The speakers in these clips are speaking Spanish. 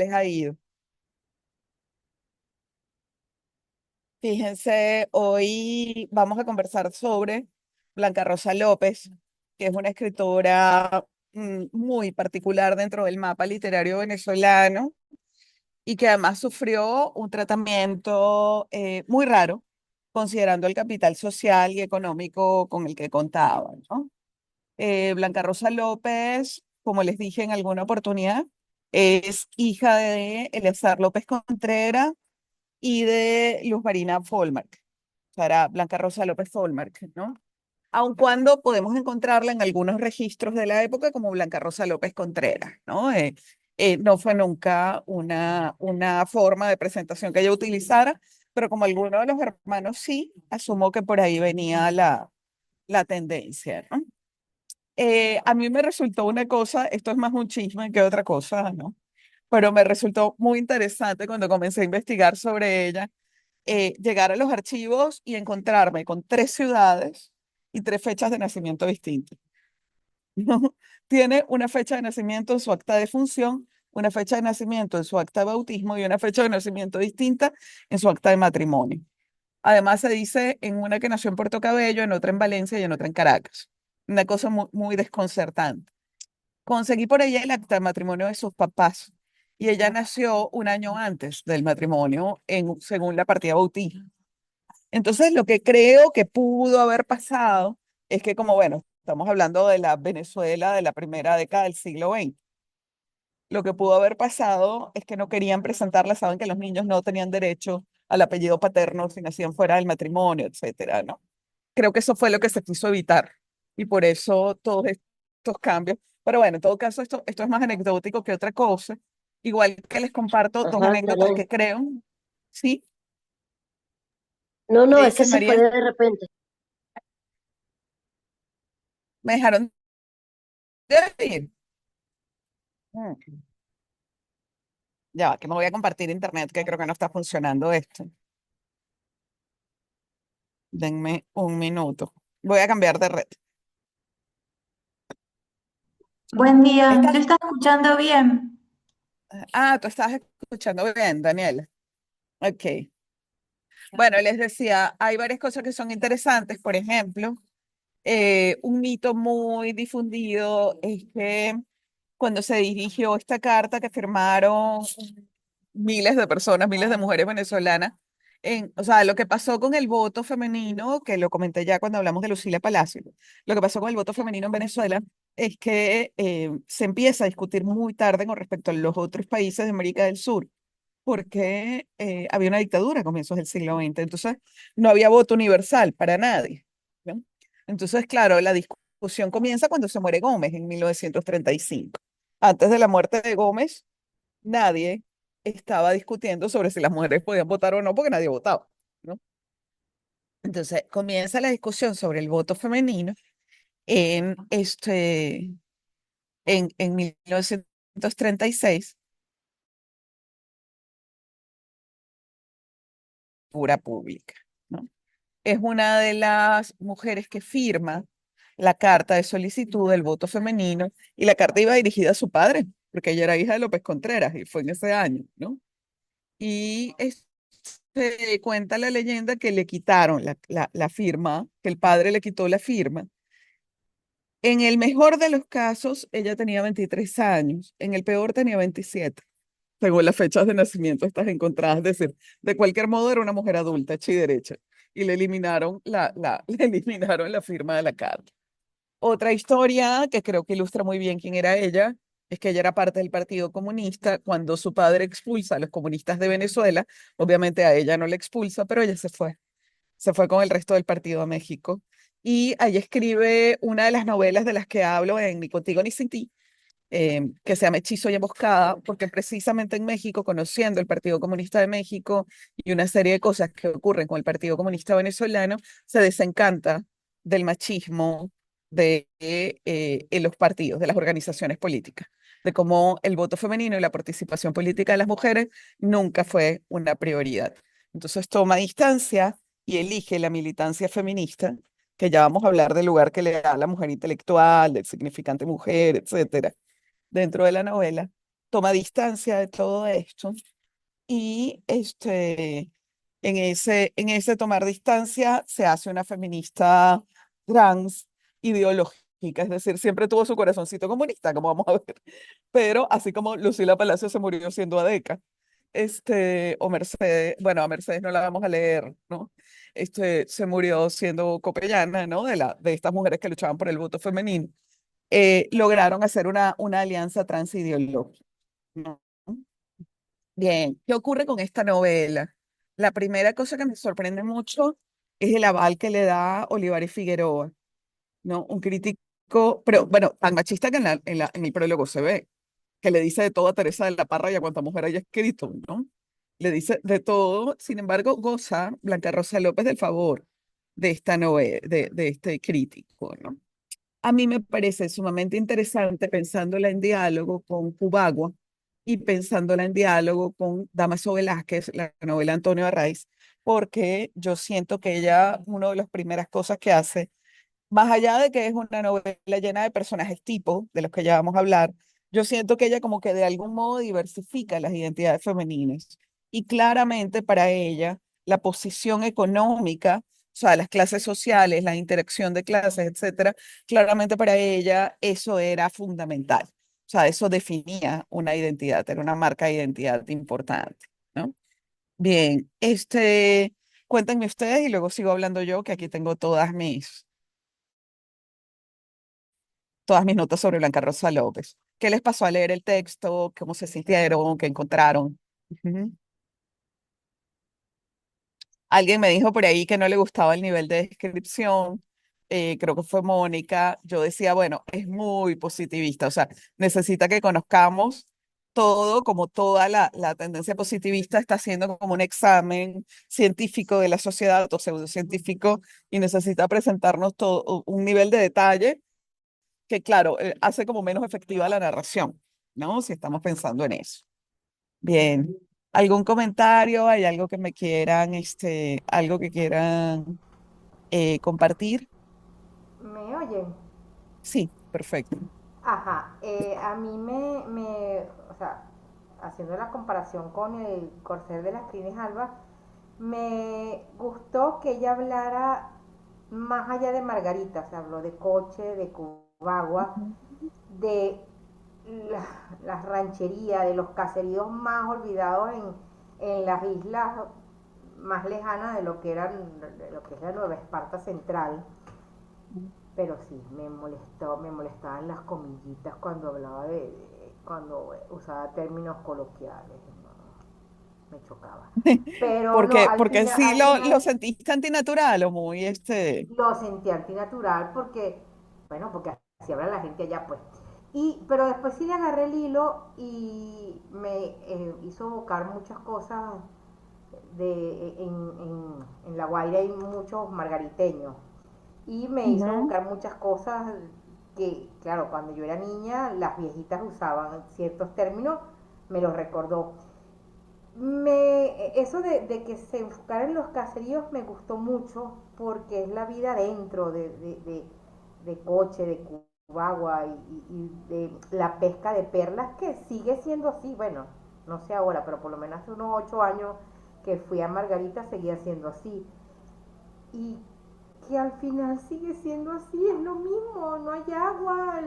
les ha ido? Fíjense, hoy vamos a conversar sobre Blanca Rosa López, que es una escritora muy particular dentro del mapa literario venezolano y que además sufrió un tratamiento muy raro, considerando el capital social y económico con el que contaba, ¿no? Blanca Rosa López, como les dije en alguna oportunidad, es hija de Eleazar López Contreras y de Luz Marina Folmark, o sea, era Blanca Rosa López Folmark, ¿no? Aun cuando podemos encontrarla en algunos registros de la época como Blanca Rosa López Contreras, ¿no? No fue nunca una forma de presentación que ella utilizara, pero como alguno de los hermanos sí, asumo que por ahí venía la tendencia, ¿no? A mí me resultó una cosa, esto es más un chisme que otra cosa, ¿no? Pero me resultó muy interesante cuando comencé a investigar sobre ella, llegar a los archivos y encontrarme con tres ciudades y tres fechas de nacimiento distintas, ¿no? Tiene una fecha de nacimiento en su acta de función, una fecha de nacimiento en su acta de bautismo y una fecha de nacimiento distinta en su acta de matrimonio. Además, se dice en una que nació en Puerto Cabello, en otra en Valencia y en otra en Caracas. Una cosa muy, muy desconcertante. Conseguí por ella el acta de matrimonio de sus papás y ella nació un año antes del matrimonio, según la partida bautismo. Entonces, lo que creo que pudo haber pasado es que, como bueno, estamos hablando de la Venezuela de la primera década del siglo XX, lo que pudo haber pasado es que no querían presentarla, saben que los niños no tenían derecho al apellido paterno si nacían fuera del matrimonio, etcétera, ¿no? Creo que eso fue lo que se quiso evitar y por eso todos estos cambios. Pero bueno, en todo caso, esto es más anecdótico que otra cosa. Igual que les comparto dos Ajá, anécdotas perdón. que creo, ¿sí? No, ¿Qué no, es que dice se fue María? de repente. ¿Me dejaron de oír? Mm, Ya va, que me voy a compartir internet, que creo que no está funcionando esto. Denme un minuto. Voy a cambiar de red. Buen día, ¿Estás? ¿te está escuchando bien? Ah, tú estás escuchando bien, Daniela. Ok. Bueno, les decía, hay varias cosas que son interesantes. Por ejemplo, un mito muy difundido es que cuando se dirigió esta carta que firmaron miles de personas, miles de mujeres venezolanas, o sea, lo que pasó con el voto femenino, que lo comenté ya cuando hablamos de Lucila Palacio, lo que pasó con el voto femenino en Venezuela es que se empieza a discutir muy tarde con respecto a los otros países de América del Sur, porque había una dictadura a comienzos del siglo XX, entonces no había voto universal para nadie, ¿no? Entonces, claro, la discusión comienza cuando se muere Gómez en 1935. Antes de la muerte de Gómez, nadie estaba discutiendo sobre si las mujeres podían votar o no, porque nadie votaba, ¿no? Entonces comienza la discusión sobre el voto femenino en, en 1936, figura pública, ¿no? Es una de las mujeres que firma la carta de solicitud del voto femenino y la carta iba dirigida a su padre, porque ella era hija de López Contreras y fue en ese año, ¿no? Y cuenta la leyenda que le quitaron la firma, que el padre le quitó la firma. En el mejor de los casos, ella tenía 23 años, en el peor tenía 27, según las fechas de nacimiento estas encontradas. Es decir, de cualquier modo era una mujer adulta, hecha y derecha, y le eliminaron le eliminaron la firma de la carta. Otra historia que creo que ilustra muy bien quién era ella, es que ella era parte del Partido Comunista cuando su padre expulsa a los comunistas de Venezuela. Obviamente a ella no le expulsa, pero ella se fue con el resto del partido a México. Y ahí escribe una de las novelas de las que hablo en Ni contigo ni sin ti, que se llama Hechizo y Emboscada, porque precisamente en México, conociendo el Partido Comunista de México y una serie de cosas que ocurren con el Partido Comunista venezolano, se desencanta del machismo en los partidos, de las organizaciones políticas, de cómo el voto femenino y la participación política de las mujeres nunca fue una prioridad. Entonces toma distancia y elige la militancia feminista, que ya vamos a hablar del lugar que le da a la mujer intelectual, del significante mujer, etcétera, dentro de la novela, toma distancia de todo esto y en ese tomar distancia se hace una feminista trans ideológica, es decir, siempre tuvo su corazoncito comunista, como vamos a ver, pero así como Lucila Palacio se murió siendo adeca, o Mercedes, bueno, a Mercedes no la vamos a leer, ¿no? Se murió siendo copellana, ¿no? De estas mujeres que luchaban por el voto femenino, lograron hacer una alianza trans ideológica, ¿no? Bien, ¿qué ocurre con esta novela? La primera cosa que me sorprende mucho es el aval que le da Olivares Figueroa, ¿no? Un crítico, pero bueno, tan machista que en el prólogo se ve, que le dice de todo a Teresa de la Parra y a cuanta mujer haya escrito, ¿no? Le dice de todo, sin embargo, goza Blanca Rosa López del favor de esta novela, de este crítico, ¿no? A mí me parece sumamente interesante pensándola en diálogo con Cubagua y pensándola en diálogo con Damaso Velázquez, la novela de Antonio Arraiz, porque yo siento que ella, una de las primeras cosas que hace, más allá de que es una novela llena de personajes tipo, de los que ya vamos a hablar, yo siento que ella como que de algún modo diversifica las identidades femeninas. Y claramente para ella, la posición económica, o sea, las clases sociales, la interacción de clases, etcétera, claramente para ella eso era fundamental. O sea, eso definía una identidad, era una marca de identidad importante, ¿no? Bien, cuéntenme ustedes y luego sigo hablando yo, que aquí tengo todas mis notas sobre Blanca Rosa López. ¿Qué les pasó al leer el texto? ¿Cómo se sintieron? ¿Qué encontraron? Ujú. Alguien me dijo por ahí que no le gustaba el nivel de descripción. Creo que fue Mónica. Yo decía, bueno, es muy positivista, o sea, necesita que conozcamos todo, como toda la tendencia positivista está haciendo como un examen científico de la sociedad o pseudocientífico y necesita presentarnos todo un nivel de detalle que claro, hace como menos efectiva la narración, ¿no? Si estamos pensando en eso. Bien. ¿Algún comentario? ¿Hay algo que me quieran, algo que quieran compartir? ¿Me oyen? Sí, perfecto. Ajá, a mí o sea, haciendo la comparación con el corcel de las Crines Alba, me gustó que ella hablara más allá de Margarita, se habló de Coche, de Cubagua, Ujú. de las rancherías, de los caseríos más olvidados en las islas más lejanas de lo que es la Nueva Esparta Central. Pero sí, me molestaban las comillitas cuando hablaba cuando usaba términos coloquiales, no, me chocaba. Pero no, Porque sí al lo final sentiste antinatural o muy lo sentí antinatural porque, bueno, porque así habla la gente allá, pues. Pero después sí le agarré el hilo y me hizo evocar muchas cosas en La Guaira hay muchos margariteños y me hizo Ujú. evocar muchas cosas que, claro, cuando yo era niña las viejitas usaban ciertos términos, me los recordó. Eso de que se enfocara en los caseríos me gustó mucho porque es la vida dentro de Coche, de Cubagua y de la pesca de perlas que sigue siendo así, bueno, no sé ahora, pero por lo menos hace unos 8 años que fui a Margarita seguía siendo así. Y que al final sigue siendo así, es lo mismo, no hay agua,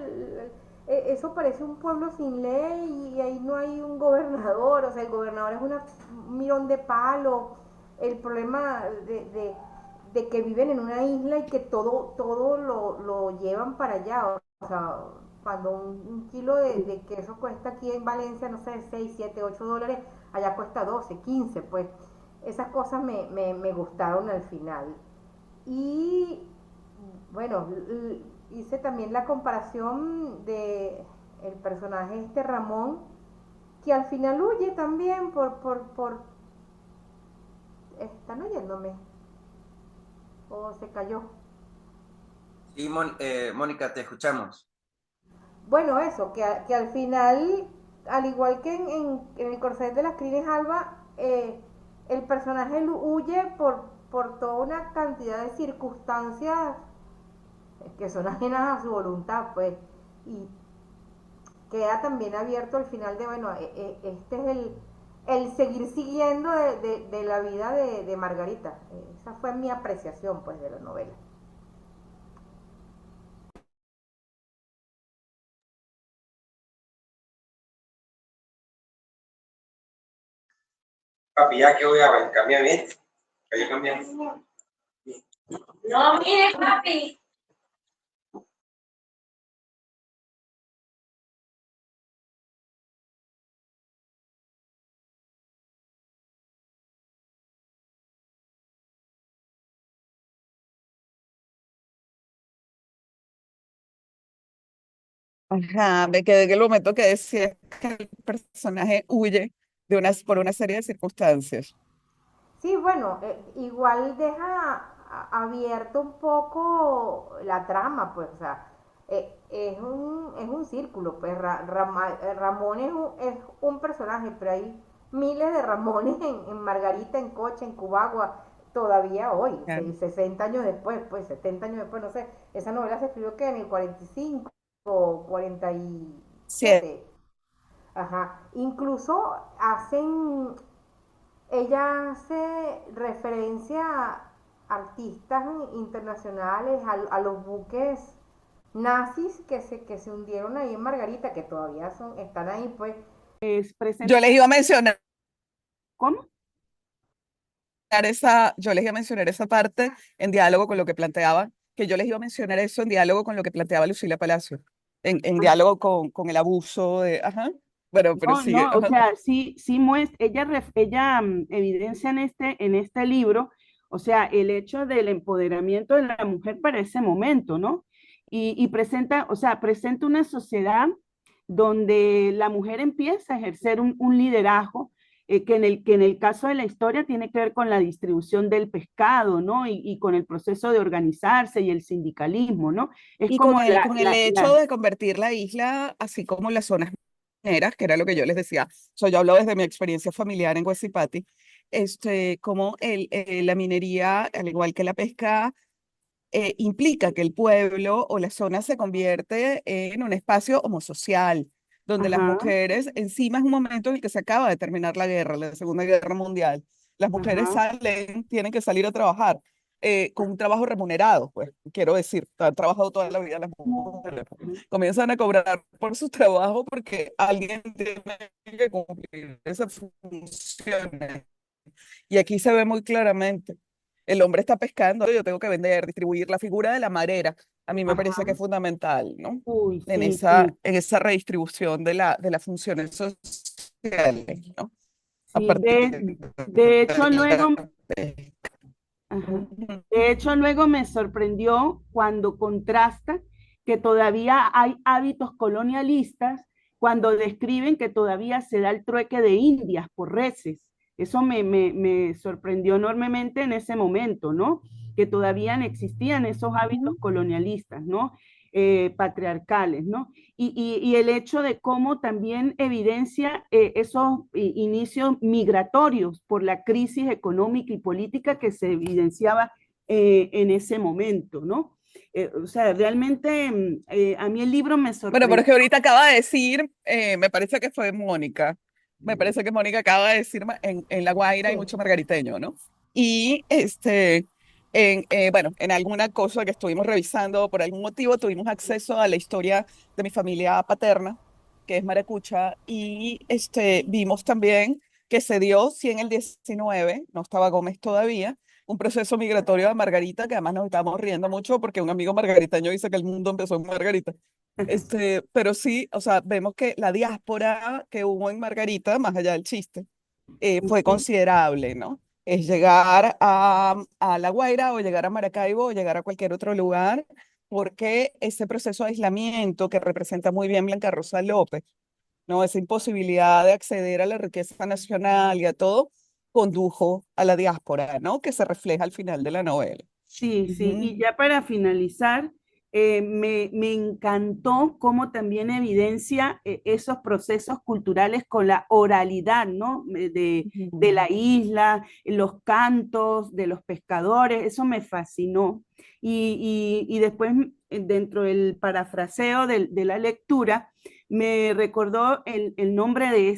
eso parece un pueblo sin ley y ahí no hay un gobernador, o sea, el gobernador es un mirón de palo, el problema de que viven en una isla y que todo lo llevan para allá, o sea, cuando un kilo de queso cuesta aquí en Valencia, no sé, 6 7 8 dólares, allá cuesta 12 15 pues esas cosas me gustaron al final. Y bueno, hice también la comparación de el personaje este Ramón, que al final huye también ¿están oyéndome? ¿O se cayó? Sí, Mónica, te escuchamos. Bueno, eso, que al final, al igual que en el corcel de las Crines Alba, el personaje huye por toda una cantidad de circunstancias que son ajenas a su voluntad, pues, y queda también abierto al final de, bueno, este es el seguir siguiendo de la vida de Margarita. Esa fue mi apreciación, pues, de la novela. Papi, ya que voy a cambiar bien. Voy a cambiar. No, mire, papi. Ajá, me quedé en el momento que decía que el personaje huye por una serie de circunstancias. Sí, bueno, igual deja abierto un poco la trama, pues, o sea, es un círculo, pues Ramón es un personaje, pero hay miles de Ramones en Margarita, en Coche, en Cubagua, todavía hoy, Claro. 60 años después, pues 70 años después, no sé, esa novela se escribió que en el 45 o Cierto. 47. Ajá, incluso ella hace referencia a artistas internacionales, a los buques nazis que se hundieron ahí en Margarita, que todavía están ahí, pues. Yo les iba a mencionar ¿Cómo? yo les iba a mencionar esa parte en diálogo con lo que planteaba, que yo les iba a mencionar eso en diálogo con lo que planteaba Lucila Palacio, en Ah, diálogo con el abuso de, ajá, bueno, pero no, sigue, no, o ajá. sea, sí muestra, ella evidencia en este libro, o sea, el hecho del empoderamiento de la mujer para ese momento, ¿no? Y presenta, o sea, presenta una sociedad donde la mujer empieza a ejercer un liderazgo que en el caso de la historia tiene que ver con la distribución del pescado, ¿no? Y con el proceso de organizarse y el sindicalismo, ¿no? Es Y como con el hecho de convertir la isla, así como las zonas mineras, que era lo que yo les decía, yo hablo desde mi experiencia familiar en Huesipati, como la minería, al igual que la pesca, implica que el pueblo o la zona se convierte en un espacio homosocial, donde las ajá, mujeres, encima es un momento en el que se acaba de terminar la guerra, la Segunda Guerra Mundial, las mujeres ajá, salen, tienen que salir a trabajar con un trabajo remunerado, pues quiero decir, han trabajado toda la vida las mujeres, pues, comienzan a cobrar por su trabajo porque alguien tiene que cumplir esas funciones. Y aquí se ve muy claramente. El hombre está pescando, yo tengo que vender, distribuir la figura de la marera. A mí me parece que ajá. es fundamental, ¿no? Uy, sí, sí, En esa redistribución de las funciones sociales, ¿no? A sí. partir De hecho, de luego, la pesca. ajá. Ujú. De hecho, luego me sorprendió cuando contrasta que todavía hay hábitos colonialistas cuando describen que todavía se da el trueque de indias por reses. Eso me sorprendió enormemente en ese momento, ¿no? Que todavía existían esos hábitos colonialistas, ¿no? Patriarcales, ¿no? Y el hecho de cómo también evidencia esos inicios migratorios por la crisis económica y política que se evidenciaba en ese momento, ¿no? O sea, realmente a mí el libro me Bueno, pero es sorprendió. que ahorita acaba de decir, me parece que fue Mónica, me parece que Mónica acaba de decir, en La Guaira hay Sí. mucho margariteño, ¿no? Y bueno, en alguna cosa que estuvimos revisando, por algún motivo tuvimos acceso a la historia de mi familia paterna, que es maracucha, y vimos también que se dio, sí, en el 19, no estaba Gómez todavía, un proceso migratorio de Margarita, que además nos estábamos riendo mucho porque un amigo margariteño dice que el mundo empezó en Margarita. Pero sí, o sea, vemos que la diáspora que hubo en Margarita, más allá del chiste, fue Ujú. considerable, ¿no? Es llegar a La Guaira o llegar a Maracaibo o llegar a cualquier otro lugar, porque ese proceso de aislamiento que representa muy bien Blanca Rosa López, ¿no? Esa imposibilidad de acceder a la riqueza nacional y a todo, condujo a la diáspora, ¿no? Que se refleja al final de la novela. Sí, sí, Ujú. y ya para finalizar, me encantó cómo también evidencia esos procesos culturales con la oralidad, ¿no? De Ujú. la isla, los cantos de los pescadores, eso me fascinó. Y después, dentro del parafraseo de la lectura, me recordó el nombre de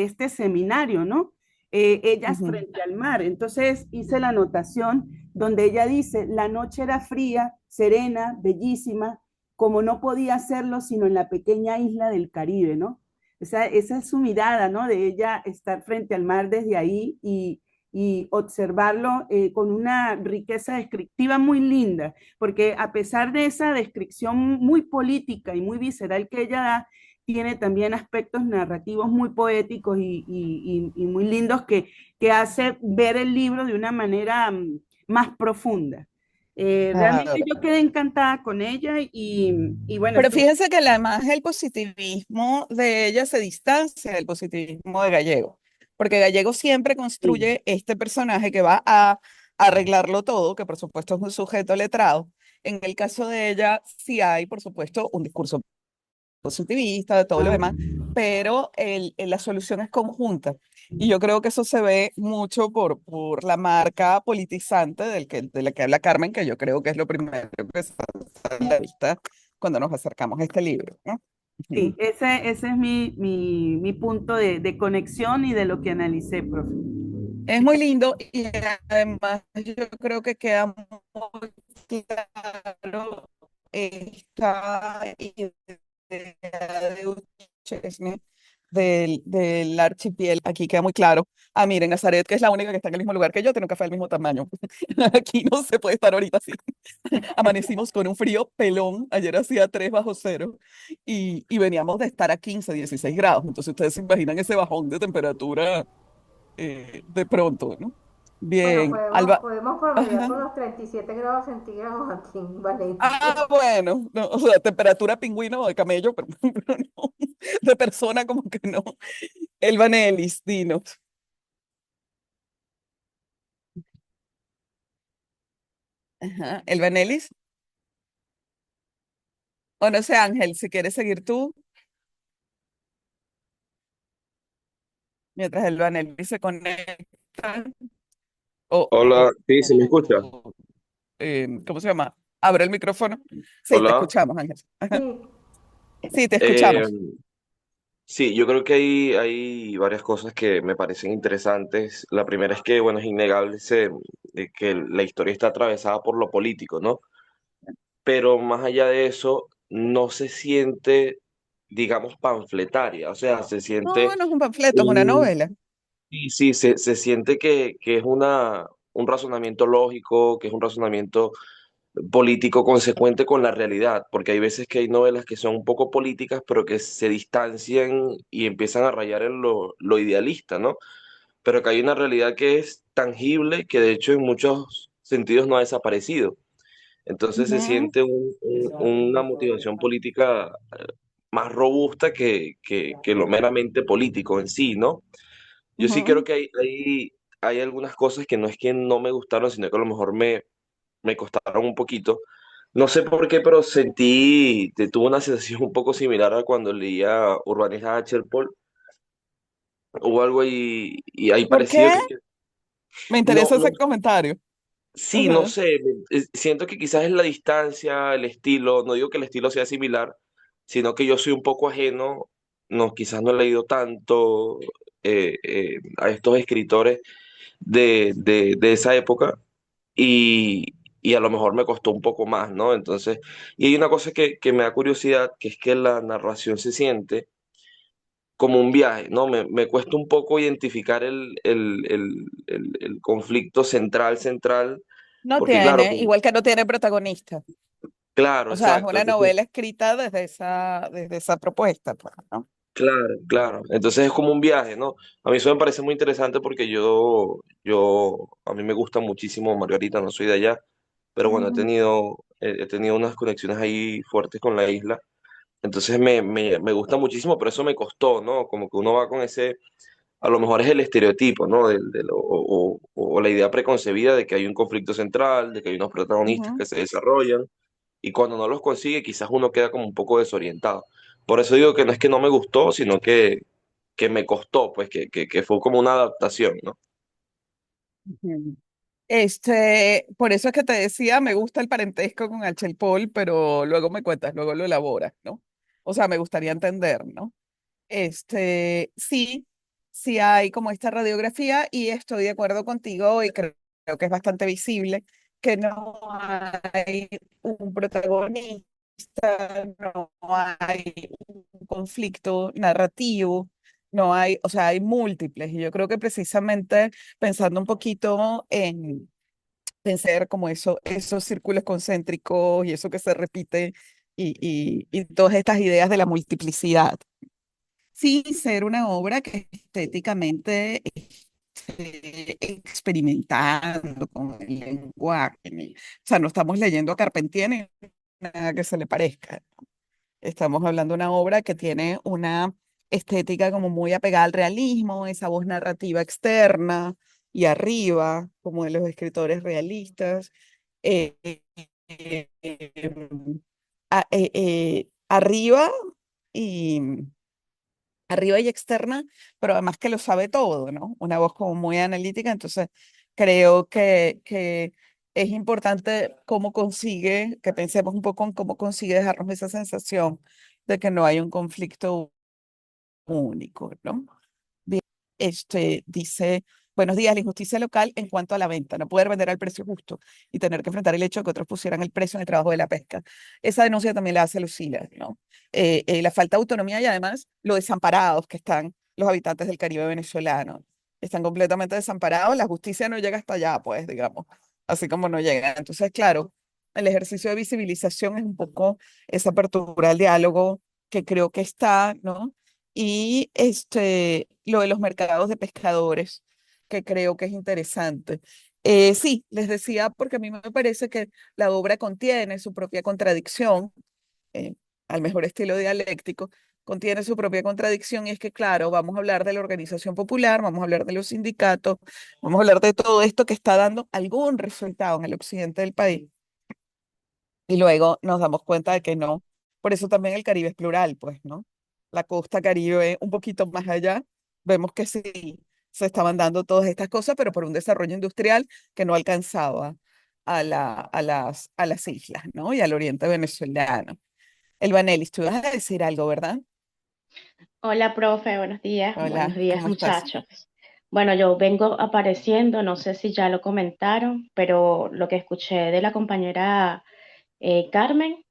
este seminario, ¿no? Ellas Ujú. frente al mar. Entonces hice la anotación donde ella dice, la noche era fría, serena, bellísima, como no podía hacerlo sino en la pequeña isla del Caribe, ¿no? Esa es su mirada, ¿no? De ella estar frente al mar desde ahí y observarlo con una riqueza descriptiva muy linda, porque a pesar de esa descripción muy política y muy visceral que ella da, tiene también aspectos narrativos muy poéticos y muy lindos que hace ver el libro de una manera más profunda. Realmente Claro. yo quedé encantada con ella y bueno, Pero estuve, fíjense que además el positivismo de ella se distancia del positivismo de Gallego, porque Gallego siempre sí, construye este personaje que va a arreglarlo todo, que por supuesto es un sujeto letrado. En el caso de ella sí hay, por supuesto, un discurso positivista, de todo lo ah, demás, pero la solución es conjunta. Y yo creo que eso se ve mucho por la marca politizante de la que habla Carmen, que yo creo que es lo primero que se a la vista cuando nos acercamos a este libro, ¿no? sí, Ujú. ese es mi punto de conexión y de lo que analicé, profe. Es muy lindo y además yo creo que queda muy claro esta idea de Duchesne del archipiélago. Aquí queda muy claro. Ah, miren, Nazaret, que es la única que está en el mismo lugar que yo, tiene un café del mismo tamaño. Aquí no se puede estar ahorita así. Amanecimos con un frío pelón, ayer hacía 3 bajo cero y veníamos de estar a 15, 16 grados. Entonces ustedes se imaginan ese bajón de temperatura de pronto, ¿no? Bueno, Bien, podemos, Alba. podemos promediar Ajá. con los 37 grados centígrados aquí en Ah, Valencia. bueno, no, o sea, temperatura pingüino o de camello, pero no, de persona como que no. El Vanelis, dinos. Ajá. El Vanelis, o no sé, Ángel, si quieres seguir tú, mientras el Vanelis se conecta, Hola, sí, ¿se me escucha? ¿cómo se llama? Abre el micrófono. Sí, te Hola. escuchamos, Ángel. Ajá. Sí, Sí, te Eh, escuchamos. sí, yo creo que hay varias cosas que me parecen interesantes. La primera es que, bueno, es innegable que la historia está atravesada por lo político, ¿no? Pero más allá de eso, no se siente, digamos, panfletaria. O sea, se No, siente no es un panfleto, es una un... novela. Sí, sí, se siente que es un razonamiento lógico, que es un razonamiento político consecuente con la realidad, porque hay veces que hay novelas que son un poco políticas, pero que se distancian y empiezan a rayar en lo idealista, ¿no? Pero que hay una realidad que es tangible, que de hecho en muchos sentidos no ha desaparecido. Entonces se Ujú, siente una motivación política más robusta que lo meramente político en sí, ¿no? Yo sí creo ujú. que hay algunas cosas que no es que no me gustaron, sino que a lo mejor me costaron un poquito. No sé por qué, pero tuve una sensación un poco similar a cuando leía Urbanija H. Paul. Hubo algo ahí, y ahí ¿Por parecido qué? que Me no, interesa no, ese comentario. sí, no Ajá. sé, siento que quizás es la distancia, el estilo, no digo que el estilo sea similar, sino que yo soy un poco ajeno, no, quizás no he leído tanto a estos escritores de esa época y a lo mejor me costó un poco más, ¿no? Entonces, y hay una cosa que me da curiosidad, que es que la narración se siente como un viaje, ¿no? Me cuesta un poco identificar el conflicto central, No porque claro, tiene, igual que no tiene protagonista. claro, O sea, es exacto. una Entonces, novela escrita desde esa propuesta, pues, ¿no? claro, claro. Entonces es como un viaje, ¿no? A mí eso me parece muy interesante porque a mí me gusta muchísimo Margarita, no soy de allá, pero bueno, Ujú, he tenido unas conexiones ahí fuertes con la isla. Entonces me gusta muchísimo, pero eso me costó, ¿no? Como que uno va con ese, a lo mejor es el estereotipo, ¿no? O la idea preconcebida de que hay un conflicto central, de que hay unos protagonistas ujú, que se desarrollan, y cuando no los consigue, quizás uno queda como un poco desorientado. Por eso digo que no es que no me gustó, sino que me costó, pues que fue como una adaptación, ¿no? ujú. Por eso es que te decía, me gusta el parentesco con Paul, pero luego me cuentas, luego lo elaboras, ¿no? O sea, me gustaría entender, ¿no? Sí, sí hay como esta radiografía y estoy de acuerdo contigo y creo que es bastante visible que no hay un protagonista, no hay un conflicto narrativo, no hay, o sea, hay múltiples. Y yo creo que precisamente pensando un poquito en pensar como eso, esos círculos concéntricos y eso que se repite y todas estas ideas de la multiplicidad. Sí, ser una obra que estéticamente esté experimentando con el lenguaje. O sea, no estamos leyendo a Carpentier ni nada que se le parezca. Estamos hablando de una obra que tiene una estética como muy apegada al realismo, esa voz narrativa externa y arriba, como de los escritores realistas. eh, eh, eh, arriba y arriba y externa, pero además que lo sabe todo, ¿no? Una voz como muy analítica, entonces creo que es importante cómo consigue, que pensemos un poco en cómo consigue dejarnos esa sensación de que no hay un conflicto único, ¿no? Bien, dice, buenos días, la injusticia local en cuanto a la venta, no poder vender al precio justo y tener que enfrentar el hecho de que otros pusieran el precio en el trabajo de la pesca. Esa denuncia también la hace Lucila, ¿no? La falta de autonomía y además lo desamparados que están los habitantes del Caribe venezolano. Están completamente desamparados, la justicia no llega hasta allá, pues, digamos, así como no llega. Entonces, claro, el ejercicio de visibilización es un poco esa apertura al diálogo que creo que está, ¿no? Y lo de los mercados de pescadores, que creo que es interesante. Sí, les decía, porque a mí me parece que la obra contiene su propia contradicción, eh, al mejor estilo dialéctico, contiene su propia contradicción, y es que, claro, vamos a hablar de la organización popular, vamos a hablar de los sindicatos, vamos a hablar de todo esto que está dando algún resultado en el occidente del país, y luego nos damos cuenta de que no. Por eso también el Caribe es plural, pues, ¿no? La costa Caribe, un poquito más allá, vemos que sí, se estaban dando todas estas cosas, pero por un desarrollo industrial que no alcanzaba a las islas, ¿no? Y al oriente venezolano. El Banelis, tú ibas a decir algo, ¿verdad? Hola, profe, buenos Hola, días, ¿cómo estás? muchachos. Bueno, yo vengo apareciendo, no sé si ya lo comentaron, pero lo que escuché de la compañera Carmen,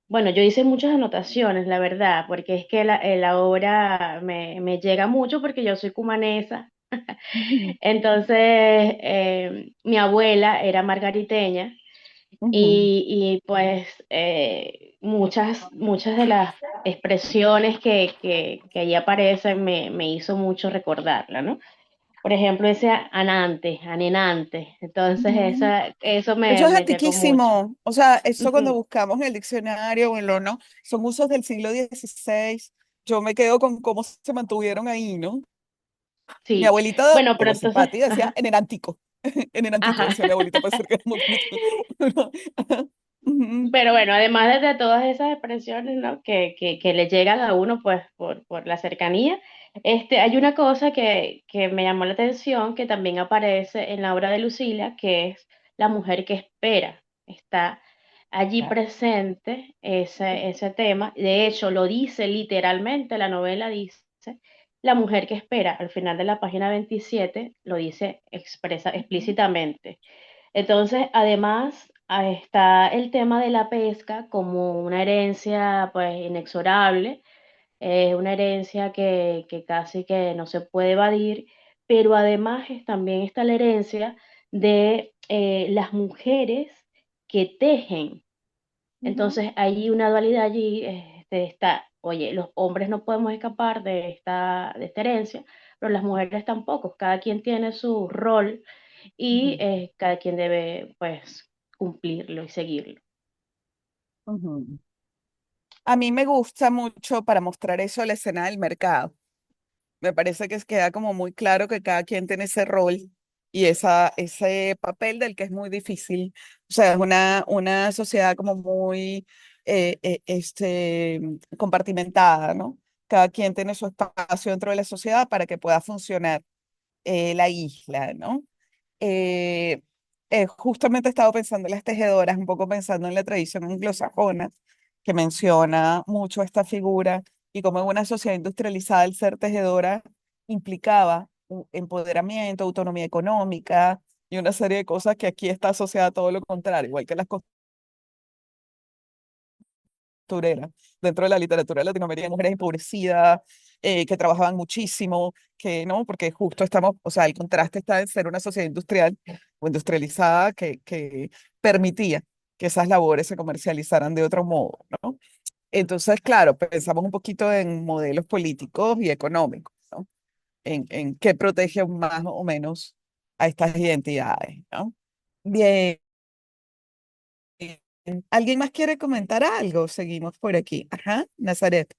bueno, yo hice muchas anotaciones, la verdad, porque es que la obra me llega mucho porque yo soy cumanesa. Ujú, Entonces, mi abuela era margariteña ujú, pues muchas de las expresiones que allí aparecen me hizo mucho recordarla, ¿no? Por ejemplo, ese anante, anenante. Entonces, ujú. eso Eso es me llegó mucho. antiquísimo. O sea, eso cuando Ujú. buscamos en el diccionario o en lo no, son usos del siglo XVI. Yo me quedo con cómo se mantuvieron ahí, ¿no? Mi Sí, abuelita, bueno, debo pero ser entonces, Pati, decía ajá, en enantico. En enantico, ajá. decía mi abuelita, para ser que era muy bonito. Ujú, Pero bueno, además de todas esas expresiones, ¿no? que le llegan a uno pues por la cercanía, hay una cosa que me llamó la atención, que también aparece en la obra de Lucila, que es la mujer que espera. Está allí presente ese tema. De hecho, lo dice literalmente, la novela dice, la mujer que espera. Al final de la página 27 lo dice explícitamente. Entonces, además, está el tema de la pesca como una herencia pues inexorable, una herencia que casi que no se puede evadir, pero además también está la herencia de las mujeres que tejen. ujú, Entonces, hay una dualidad allí, está, oye, los hombres no podemos escapar de esta herencia, pero las mujeres tampoco, cada quien tiene su rol y ujú, cada quien debe pues cumplirlo y seguirlo. ujú. A mí me gusta mucho para mostrar eso la escena del mercado. Me parece que queda como muy claro que cada quien tiene ese rol y ese papel del que es muy difícil. O sea, es una sociedad como muy compartimentada, ¿no? Cada quien tiene su espacio dentro de la sociedad para que pueda funcionar la isla, ¿no? Eh, Justamente he estado pensando en las tejedoras, un poco pensando en la tradición anglosajona, que menciona mucho esta figura y cómo en una sociedad industrializada el ser tejedora implicaba un empoderamiento, autonomía económica y una serie de cosas que aquí está asociada a todo lo contrario, igual que las costureras. Dentro de la literatura latinoamericana, mujeres empobrecidas, que trabajaban muchísimo, que no, porque justo estamos, o sea, el contraste está en ser una sociedad industrial o industrializada que permitía que esas labores se comercializaran de otro modo, ¿no? Entonces, claro, pensamos un poquito en modelos políticos y económicos, ¿no? En qué protege más o menos a estas identidades, ¿no? Bien. ¿Alguien más quiere comentar algo? Seguimos por aquí. Ajá, Nazaret,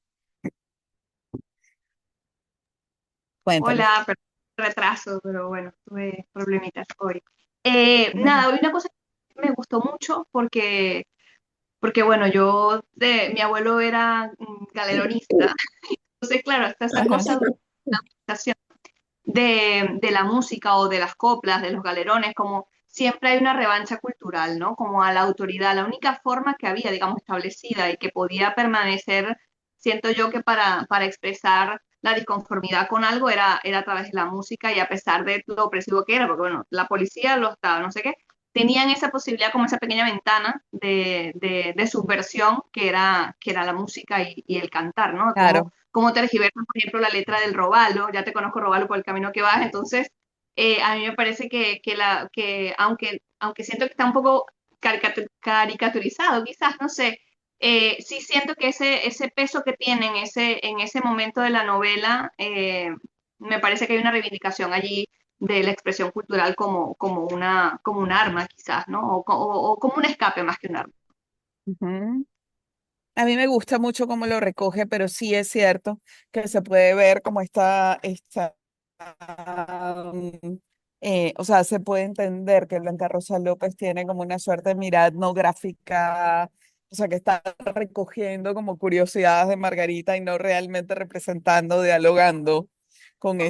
cuéntame. Hola, perdón el retraso, pero bueno, tuve problemitas hoy. Ujú. Nada, hoy una cosa que me gustó mucho porque bueno, mi abuelo era galeronista, entonces claro, está esa Ajá, cosa de la utilización de la música o de las coplas, de los galerones, como siempre hay una revancha cultural, ¿no? Como a la autoridad, la única forma que había, digamos, establecida y que podía permanecer, siento yo que para expresar la disconformidad con algo era a través de la música y a pesar de lo opresivo que era, porque bueno, la policía, los estados, no sé qué, tenían esa posibilidad como esa pequeña ventana de subversión que era la música y el cantar, ¿no? Como claro, cómo tergiversan, por ejemplo, la letra del Robalo, ya te conozco Robalo por el camino que vas, entonces a mí me parece que aunque siento que está un poco caricaturizado, quizás, no sé, sí siento que ese peso que tiene en ese momento de la novela, me parece que hay una reivindicación allí de la expresión cultural como un arma, quizás, ¿no? O como un escape más que un arma. ujú. A mí me gusta mucho cómo lo recoge, pero sí es cierto que se puede ver como mm, o sea, se puede entender que Blanca Rosa López tiene como una suerte de mirada etnográfica, o sea, que está recogiendo como curiosidades de Margarita y no realmente representando, dialogando con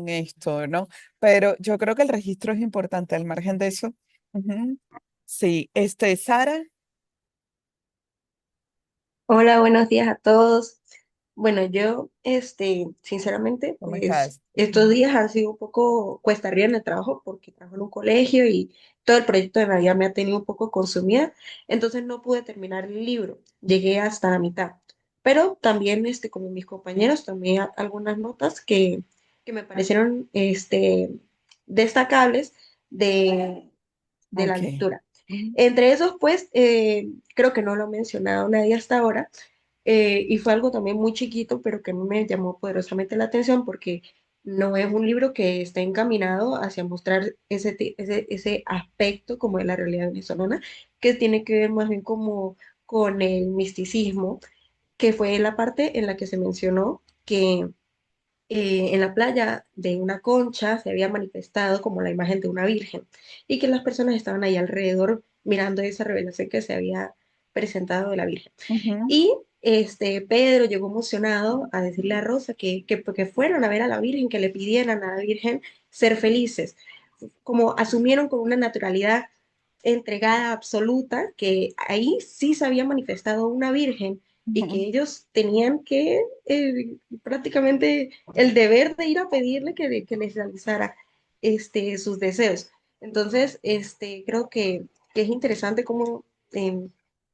esto, ¿no? Pero yo creo que el registro es importante al margen de eso. Ujú. Sí, Sara, Hola, buenos días a todos. Bueno, yo, sinceramente, ¿cómo pues estás? estos días han sido un poco cuesta arriba en el trabajo porque trabajo en un colegio y todo el proyecto de Navidad me ha tenido un poco consumida, entonces no pude terminar el libro, llegué hasta la mitad. Pero también, como mis compañeros, también algunas notas que me parecieron, destacables de, de la Ok. lectura. Ujú, Entre esos, pues, creo que no lo ha mencionado nadie hasta ahora, y fue algo también muy chiquito, pero que a mí me llamó poderosamente la atención porque no es un libro que está encaminado hacia mostrar ese aspecto como de la realidad venezolana, que tiene que ver más bien como con el misticismo, que fue la parte en la que se mencionó que en la playa de una concha se había manifestado como la imagen de una virgen y que las personas estaban ahí alrededor mirando esa revelación que se había presentado de la virgen. ujú, Y Pedro llegó emocionado a decirle a Rosa que fueran a ver a la Virgen, que le pidieran a la Virgen ser felices, como asumieron con una naturalidad entregada absoluta que ahí sí se había manifestado una Virgen y que ujú, ellos tenían que prácticamente el deber de ir a pedirle que les realizara sus deseos. Entonces, creo que es interesante cómo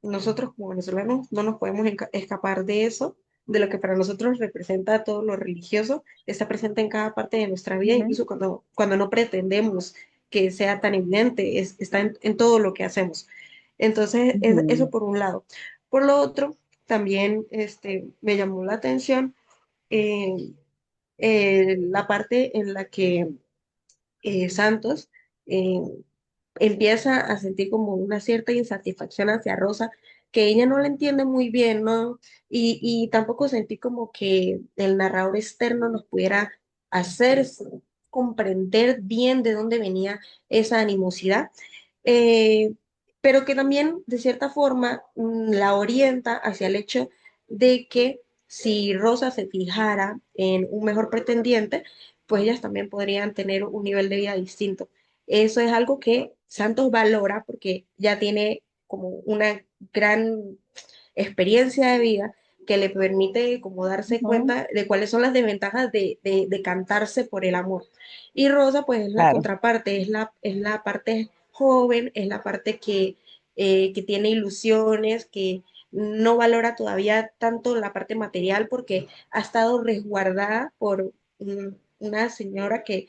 nosotros como venezolanos no nos podemos escapar de eso, de lo que para nosotros representa todo lo religioso, está presente en cada parte de nuestra vida, ujú, incluso cuando no pretendemos que sea tan evidente, está en todo lo que hacemos. Entonces, eso ujú. por un lado. Por lo otro, también me llamó la atención eh, la parte en la que Santos eh, empieza a sentir como una cierta insatisfacción hacia Rosa, que ella no la entiende muy bien, ¿no? Y tampoco sentí como que el narrador externo nos pudiera hacer comprender bien de dónde venía esa animosidad, eh, pero que también de cierta forma la orienta hacia el hecho de que si Rosa se fijara en un mejor pretendiente, pues ellas también podrían tener un nivel de vida distinto. Eso es algo que Santos valora porque ya tiene como una gran experiencia de vida que le permite como darse Ujú. cuenta de cuáles son las desventajas de cantarse por el amor. Y Rosa, pues es la Claro. contraparte, es la parte joven, es la parte que tiene ilusiones, que no valora todavía tanto la parte material porque ha estado resguardada por una señora que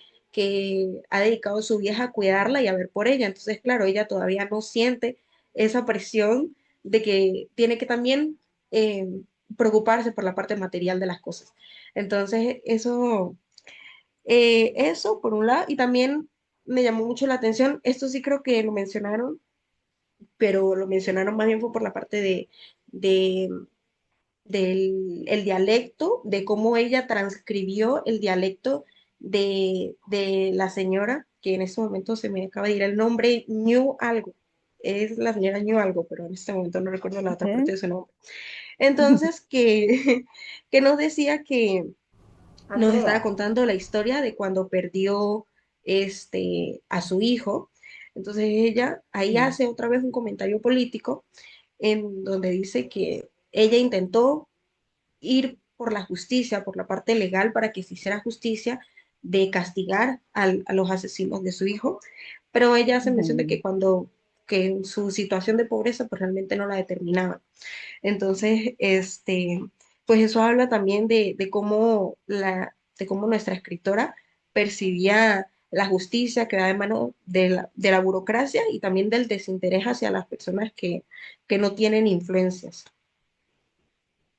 ha dedicado su vida a cuidarla y a ver por ella. Entonces, claro, ella todavía no siente esa presión de que tiene que también eh, preocuparse por la parte material de las cosas. Entonces, eso por un lado, y también me llamó mucho la atención, esto sí creo que lo mencionaron, pero lo mencionaron más bien fue por la parte de del el dialecto, de cómo ella transcribió el dialecto de la señora, que en este momento se me acaba de ir el nombre, Ñu algo. Es la señora Ñu algo, pero en este momento no recuerdo la otra parte Ujú. de su nombre. Entonces, que nos decía que nos Andrea. estaba contando la historia de cuando perdió a su hijo. Entonces ella ahí Mm. hace otra vez un comentario político en donde dice que ella intentó ir por la justicia, por la parte legal, para que se hiciera justicia de castigar a los asesinos de su hijo, pero ella hace mención de Ujú. que que en su situación de pobreza pues realmente no la determinaba. Entonces, pues eso habla también de cómo nuestra escritora percibía la justicia que va de mano de la burocracia y también del desinterés hacia las personas que no tienen influencias.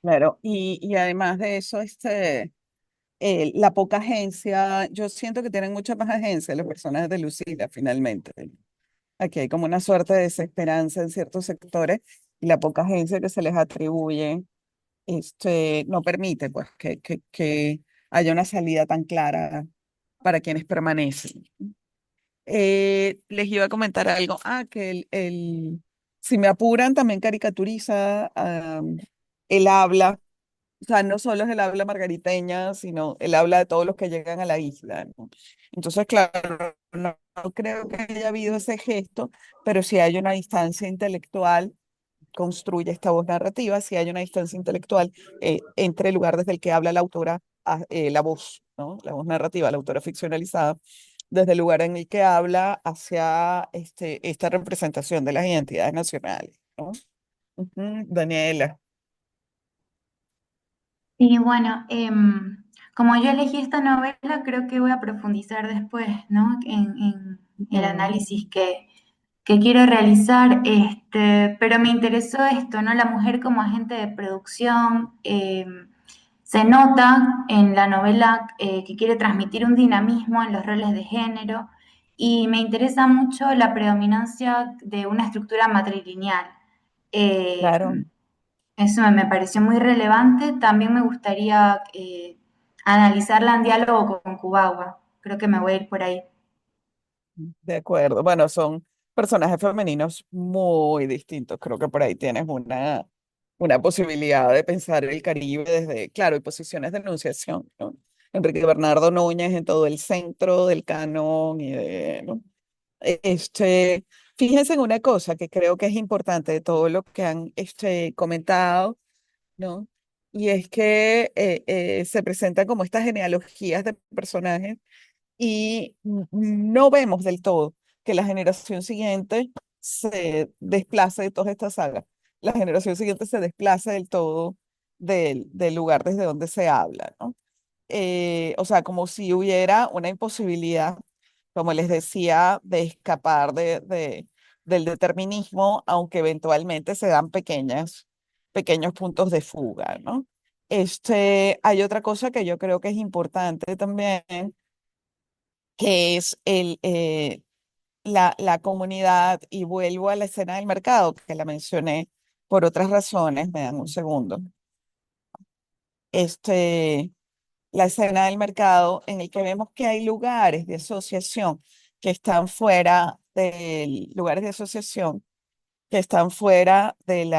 Claro, y además de eso, la poca agencia, yo siento que tienen mucha más agencia los personajes de Lucila, finalmente. Aquí hay como una suerte de desesperanza en ciertos sectores y la poca agencia que se les atribuye, no permite pues que haya una salida tan clara para quienes permanecen. Les iba a comentar algo. Que si me apuran, también caricaturiza el habla. O sea, no solo es el habla margariteña, sino el habla de todos los que llegan a la isla, ¿no? Entonces, claro, no creo que haya habido ese gesto, pero sí hay una distancia intelectual, construye esta voz narrativa, sí hay una distancia intelectual entre el lugar desde el que habla la autora, la voz, ¿no? La voz narrativa, la autora ficcionalizada, desde el lugar en el que habla hacia esta representación de las identidades nacionales, ¿no? Ujú. Daniela. Y bueno, como yo elegí esta novela, creo que voy a profundizar después, ¿no? En el Ujú. análisis que quiero realizar, pero me interesó esto, ¿no? La mujer como agente de producción. Se nota en la novela que quiere transmitir un dinamismo en los roles de género y me interesa mucho la predominancia de una estructura matrilineal. Eh, Claro. Eso me pareció muy relevante. También me gustaría analizarla en diálogo con Kubawa. Creo que me voy a ir por ahí. De acuerdo. Bueno, son personajes femeninos muy distintos. Creo que por ahí tienes una posibilidad de pensar el Caribe desde, claro, y posiciones de enunciación, ¿no? Enrique Bernardo Núñez en todo el centro del canon ¿no? Este, fíjense en una cosa que creo que es importante de todo lo que han comentado, ¿no? Y es que se presentan como estas genealogías de personajes y no vemos del todo que la generación siguiente se desplace de todas estas sagas. La generación siguiente se desplace del todo del lugar desde donde se habla, ¿no? O sea, como si hubiera una imposibilidad, como les decía, de escapar del determinismo, aunque eventualmente se dan pequeños puntos de fuga, ¿no? Hay otra cosa que yo creo que es importante también, que es la comunidad, y vuelvo a la escena del mercado, que la mencioné por otras razones, me dan un segundo. Este, la escena del mercado en el que vemos que hay lugares de asociación que están fuera lugares de asociación que están fuera del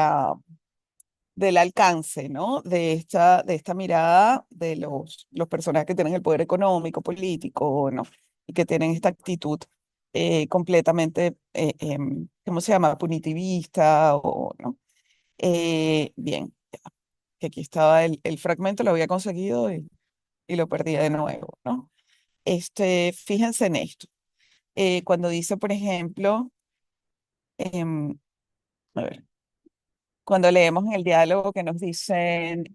alcance, ¿no? De esta mirada de los personajes que tienen el poder económico, político, ¿no? Y que tienen esta actitud completamente, ¿cómo se llama? Punitivista, ¿no? Bien, que aquí estaba el fragmento, lo había conseguido y lo perdí de nuevo, ¿no? Fíjense en esto. Cuando dice, por ejemplo, em, a ver, cuando leemos en el diálogo que nos dicen,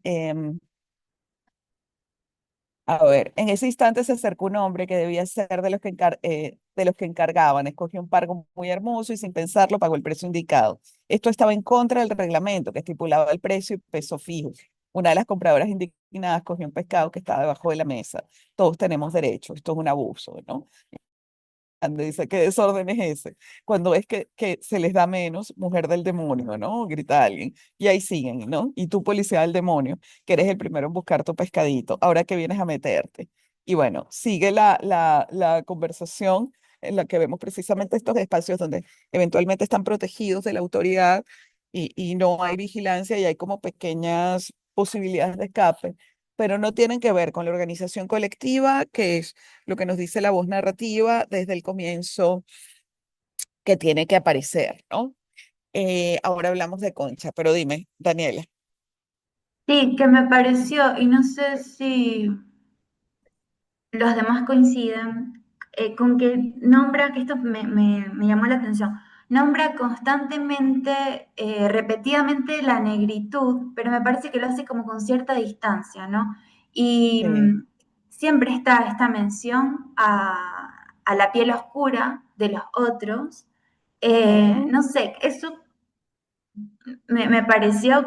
a ver, en ese instante se acercó un hombre que debía ser de los que encargaban. Escogió un pargo muy hermoso y sin pensarlo pagó el precio indicado. Esto estaba en contra del reglamento que estipulaba el precio y peso fijo. Una de las compradoras indignadas cogió un pescado que estaba debajo de la mesa. Todos tenemos derecho, esto es un abuso, ¿no? Dice, ¿qué desorden es ese? Cuando es que se les da menos, mujer del demonio, ¿no? Grita alguien. Y ahí siguen, ¿no? Y tú, policía del demonio, que eres el primero en buscar tu pescadito, ahora que vienes a meterte. Y bueno, sigue la conversación en la que vemos precisamente estos espacios donde eventualmente están protegidos de la autoridad y no hay vigilancia y hay como pequeñas posibilidades de escape, pero no tienen que ver con la organización colectiva, que es lo que nos dice la voz narrativa desde el comienzo que tiene que aparecer, ¿no? Ahora hablamos de Concha, pero dime, Daniela. Sí, que me pareció, y no sé si los demás coinciden, con que nombra, que esto me llamó la atención, nombra constantemente, repetidamente la negritud, pero me parece que lo hace como con cierta distancia, ¿no? Y Sí. siempre está esta mención a la piel oscura de los otros. Ujú. No sé, eso me pareció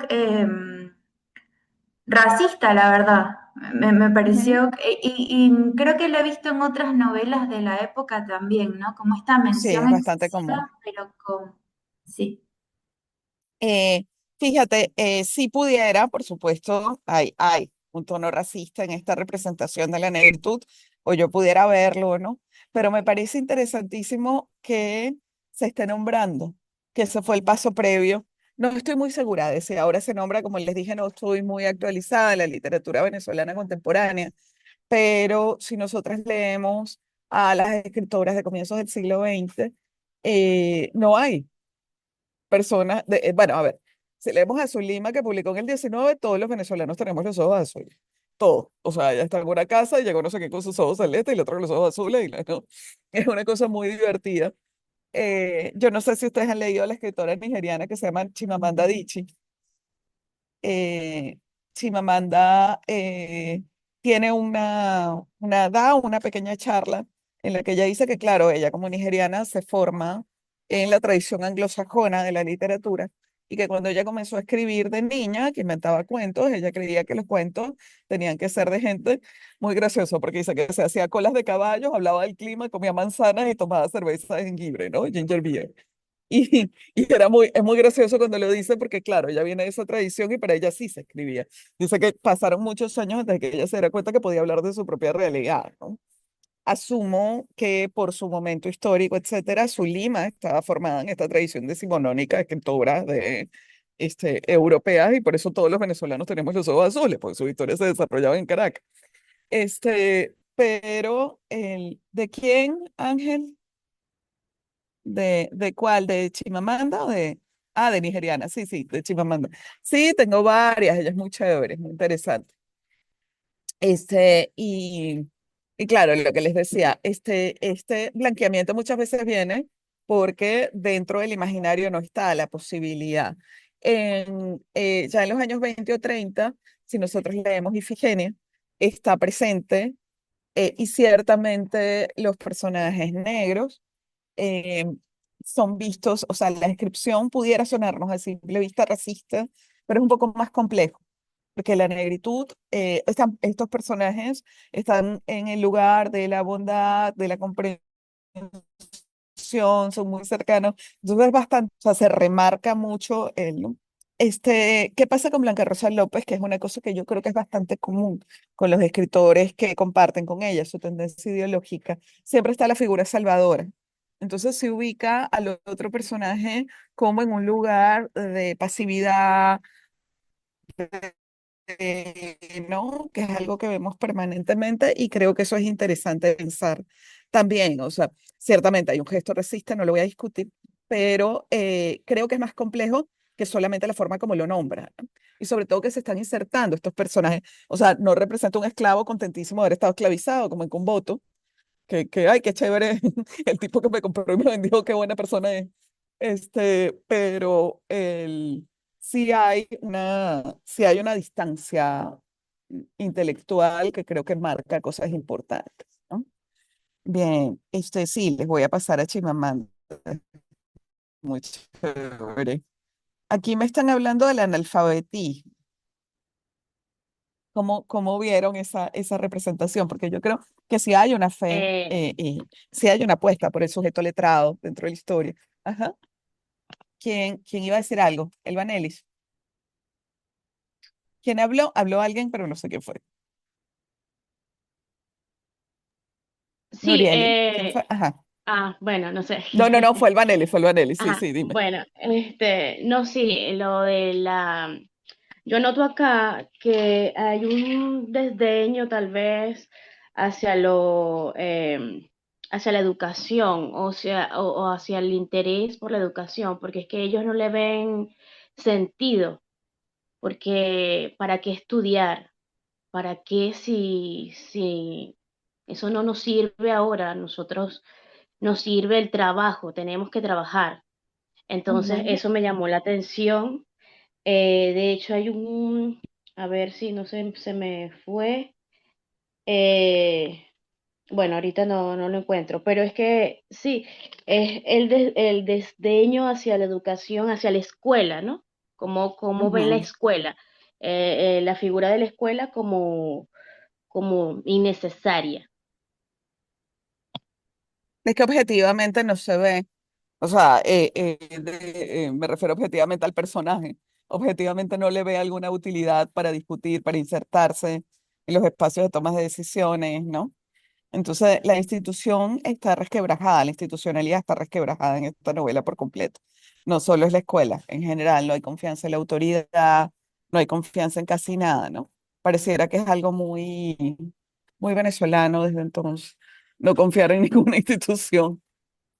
racista, la verdad. Me Ujú. pareció, y creo que lo he visto en otras novelas de la época también, ¿no? Como esta Sí, mención es bastante común. excesiva, pero con... Sí. Eh, Fíjate, si pudiera, por supuesto, hay un tono racista en esta representación de la negritud, o yo pudiera verlo, ¿no? Pero me parece interesantísimo que se esté nombrando, que ese fue el paso previo. No estoy muy segura de si ahora se nombra, como les dije, no estoy muy actualizada en la literatura venezolana contemporánea, pero si nosotras leemos a las escritoras de comienzos del siglo XX, no hay personas, bueno, a ver, si leemos a Zulima que publicó en el 19, todos los venezolanos tenemos los ojos azules. Todos. O sea, ella está en una casa y llegó no sé qué con sus ojos celestes y el otro con los ojos azules. ¿No? Es una cosa muy divertida. Yo no sé si ustedes han leído a la escritora nigeriana que se llama Chimamanda Adichie. eh, Chimamanda tiene da una pequeña charla en la que ella dice que, claro, ella como nigeriana se forma en la tradición anglosajona de la literatura y que cuando ella comenzó a escribir de niña, que inventaba cuentos, ella creía que los cuentos tenían que ser de gente muy graciosa, porque dice que se hacía colas de caballos, hablaba del clima, comía manzanas y tomaba cerveza de jengibre, ¿no? Ginger beer. Y es muy gracioso cuando lo dice porque, claro, ella viene de esa tradición y para ella sí se escribía. Dice que pasaron muchos años antes de que ella se diera cuenta que podía hablar de su propia realidad, ¿no? Asumo que por su momento histórico, etcétera, su Lima estaba formada en esta tradición decimonónica de escritoras europeas y por eso todos los venezolanos tenemos los ojos azules, porque su historia se desarrollaba en Caracas. Pero, ¿de quién, Ángel? ¿De cuál? ¿De Chimamanda o de... Ah, de nigeriana, sí, sí, de Chimamanda. Sí, tengo varias, ella es muy chévere, es muy interesante. Este, y, y claro, lo que les decía, este blanqueamiento muchas veces viene porque dentro del imaginario no está la posibilidad. Ya en los años 20 o 30, si nosotros leemos Ifigenia, está presente y ciertamente los personajes negros eh, son vistos, o sea, la descripción pudiera sonarnos a simple vista racista, pero es un poco más complejo, porque la negritud, estos personajes están en el lugar de la bondad, de la comprensión, son muy cercanos, entonces es bastante, o sea, se remarca mucho el... ¿Qué pasa con Blanca Rosa López? Que es una cosa que yo creo que es bastante común con los escritores que comparten con ella su tendencia ideológica. Siempre está la figura salvadora. Entonces se ubica al otro personaje como en un lugar de pasividad, ¿no? Que es algo que vemos permanentemente y creo que eso es interesante de pensar también. O sea, ciertamente hay un gesto racista, no lo voy a discutir, pero creo que es más complejo que solamente la forma como lo nombra, ¿no? Y sobre todo que se están insertando estos personajes. O sea, no representa un esclavo contentísimo de haber estado esclavizado, como en Kumboto, ay, qué chévere, el tipo que me compró y me vendió, qué buena persona es. Pero sí hay una distancia intelectual que creo que marca cosas importantes, ¿no? Bien, sí, les voy a pasar a Chimamanda. Muy chévere. Aquí me están hablando del analfabetismo. ¿Cómo vieron esa representación? Porque yo creo que si hay una fe, Eh, si hay una apuesta por el sujeto letrado dentro de la historia. Ajá. ¿Quién iba a decir algo? El Vanelis. ¿Quién habló? Habló alguien, pero no sé quién fue. sí, Nurieli. ¿Quién fue? Ajá. bueno, no sé. No, fue el Vanelis. Sí, Ajá, sí, dime. bueno, no, sí, lo de yo noto acá que hay un desdeño tal vez hacia hacia la educación, o hacia el interés por la educación, porque es que ellos no le ven sentido, porque ¿para qué estudiar? ¿Para qué si eso no nos sirve ahora? A nosotros nos sirve el trabajo, tenemos que trabajar. Entonces, Ujú. eso me llamó la atención. De hecho, a ver si no se me fue. Eh, bueno, ahorita no lo encuentro, pero es que sí, es el desdeño hacia la educación, hacia la escuela, ¿no? Cómo ven la Ujú. escuela, la figura de la escuela como innecesaria. Es que objetivamente no se ve. O sea, me refiero objetivamente al personaje. Objetivamente no le ve alguna utilidad para discutir, para insertarse en los espacios de toma de decisiones, ¿no? Entonces, la institución está resquebrajada, la institucionalidad está resquebrajada en esta novela por completo. No solo es la escuela, en general no hay confianza en la autoridad, no hay confianza en casi nada, ¿no? Pareciera que es algo muy venezolano desde entonces, no confiar en ninguna institución.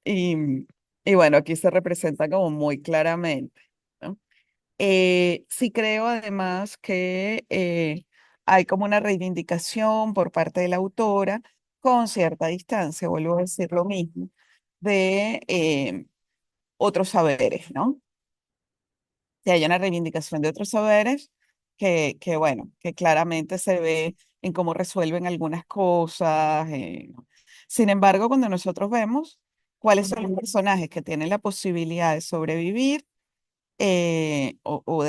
Y, y bueno, aquí se representa como muy claramente, ¿no? Sí creo además que hay como una reivindicación por parte de la autora con cierta distancia, vuelvo a decir lo mismo, de otros saberes, ¿no? Que haya una reivindicación de otros saberes bueno, que claramente se ve en cómo resuelven algunas cosas. Sin embargo, cuando nosotros vemos cuáles son los personajes que tienen la posibilidad de sobrevivir, o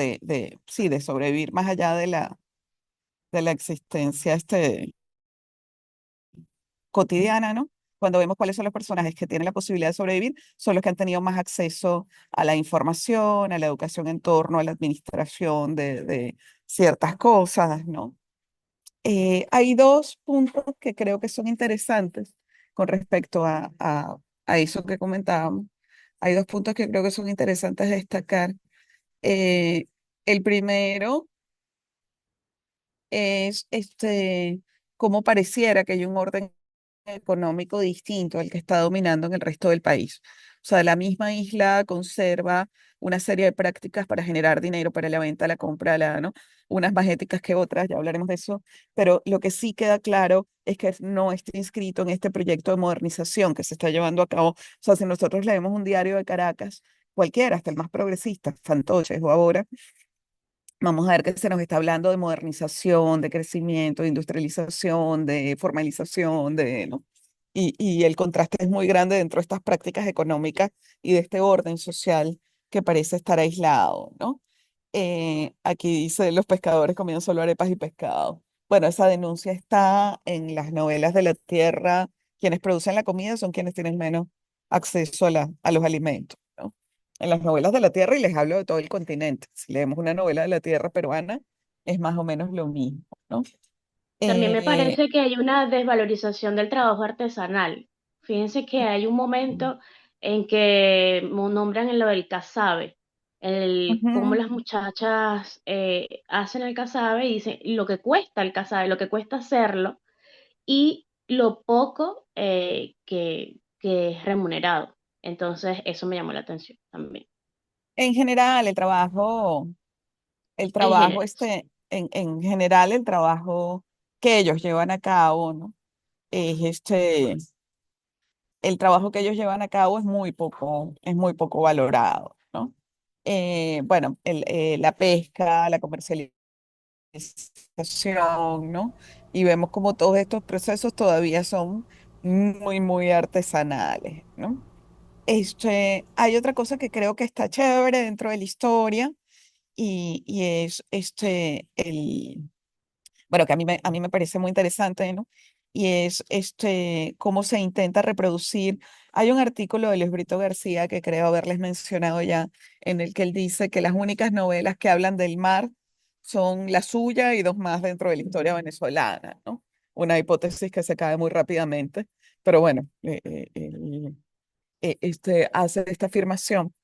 sí, de sobrevivir más allá de la existencia cotidiana, ¿no? Cuando vemos cuáles son los personajes que tienen la posibilidad de sobrevivir, son los que han tenido más acceso a la información, a la educación en torno a la administración de ciertas cosas, ¿no? Hay dos puntos que creo que son interesantes con respecto a eso que comentábamos. Hay dos puntos que creo que son interesantes destacar. Eh, el primero es cómo pareciera que hay un orden económico distinto al que está dominando en el resto del país. O sea, la misma isla conserva una serie de prácticas para generar dinero para la venta, la compra, ¿no? Unas más éticas que otras, ya hablaremos de eso, pero lo que sí queda claro es que no está inscrito en este proyecto de modernización que se está llevando a cabo. O sea, si nosotros leemos un diario de Caracas, cualquiera, hasta el más progresista, Fantoches o ahora, vamos a ver que se nos está hablando de modernización, de crecimiento, de industrialización, de formalización, ¿no? Y el contraste es muy grande dentro de estas prácticas económicas y de este orden social que parece estar aislado, ¿no? Aquí dice, los pescadores comían solo arepas y pescado. Bueno, esa denuncia está en las novelas de la tierra. Quienes producen la comida son quienes tienen menos acceso a los alimentos, ¿no? En las novelas de la tierra, y les hablo de todo el continente. Si leemos una novela de la tierra peruana, es más o menos lo mismo, ¿no? También me Eh, parece que hay una desvalorización del trabajo artesanal. Fíjense que hay un momento en que nombran en lo del casabe, cómo ujú. las muchachas hacen el casabe y dicen lo que cuesta el casabe, lo que cuesta hacerlo y lo poco que es remunerado. Entonces, eso me llamó la atención también. En general, el en trabajo, general. en general, el trabajo que ellos llevan a cabo, ¿no? Es el trabajo que ellos llevan a cabo es muy poco valorado, ¿no? Bueno, la pesca, la comercialización, ¿no? Y vemos como todos estos procesos todavía son muy, muy artesanales, ¿no? Hay otra cosa que creo que está chévere dentro de la historia y es bueno, que a mí me parece muy interesante, ¿no? Y es cómo se intenta reproducir. Hay un artículo de Luis Brito García que creo haberles mencionado ya, en el que él dice que las únicas novelas que hablan del mar son la suya y dos más dentro de la historia venezolana, ¿no? Una hipótesis que se cae muy rápidamente, pero bueno, hace esta afirmación.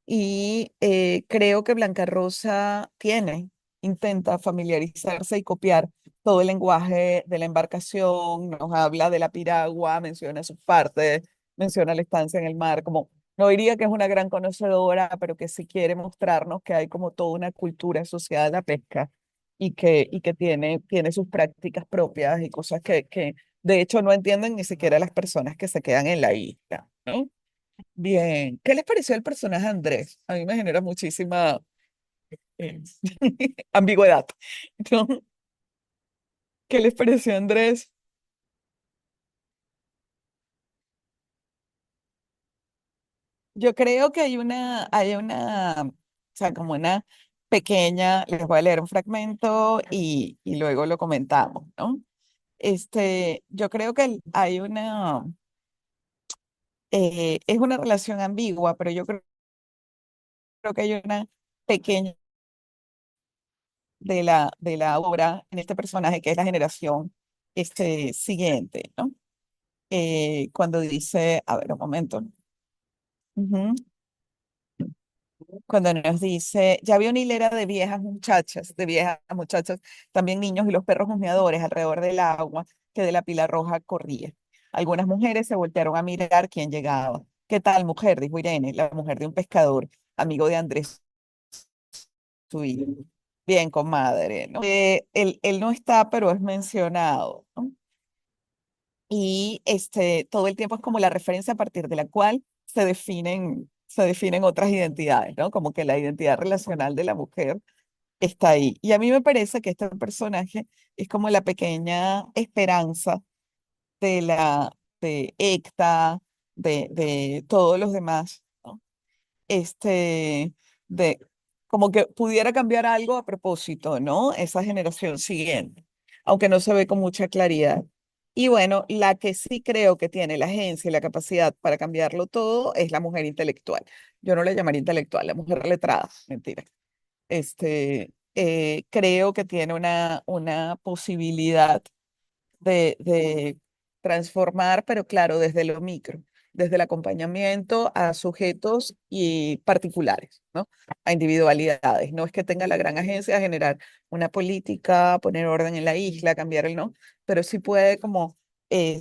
Y creo que Blanca Rosa intenta familiarizarse y copiar todo el lenguaje de la embarcación, nos habla de la piragua, menciona sus partes, menciona la estancia en el mar, como no diría que es una gran conocedora, pero que sí quiere mostrarnos que hay como toda una cultura asociada a la pesca y que tiene sus prácticas propias y cosas que de hecho no entienden ni siquiera las personas que se quedan en la isla, ¿no? Bien, ¿qué les pareció el personaje de Andrés? A mí me genera muchísima eh, ambigüedad, ¿no? ¿Qué les pareció Andrés? Yo creo que o sea, como una pequeña, les voy a leer un fragmento y luego lo comentamos, ¿no? Yo creo que es una relación ambigua, pero yo creo que hay una pequeña de la obra en este personaje que es la generación siguiente, ¿no? Cuando dice, a ver, un momento. Ujú. Cuando nos dice, ya había una hilera de viejas muchachas, también niños y los perros humeadores alrededor del agua que de la pila roja corría. Algunas mujeres se voltearon a mirar quién llegaba. ¿Qué tal, mujer? Dijo Irene, la mujer de un pescador, amigo de Andrés, su hijo. Bien, comadre, ¿no? Él no está, pero es mencionado, ¿no? Y todo el tiempo es como la referencia a partir de la cual se definen otras identidades, ¿no? Como que la identidad relacional de la mujer está ahí. Y a mí me parece que este personaje es como la pequeña esperanza de Ekta, de todos los demás, ¿no? este, de como que pudiera cambiar algo a propósito, ¿no? Esa generación siguiente, aunque no se ve con mucha claridad. Y bueno, la que sí creo que tiene la agencia y la capacidad para cambiarlo todo es la mujer intelectual. Yo no la llamaría intelectual, la mujer letrada, mentira. Creo que tiene una posibilidad de transformar, pero claro, desde lo micro, desde el acompañamiento a sujetos y particulares, ¿no? A individualidades. No es que tenga la gran agencia a generar una política, poner orden en la isla, cambiar el no, pero sí puede como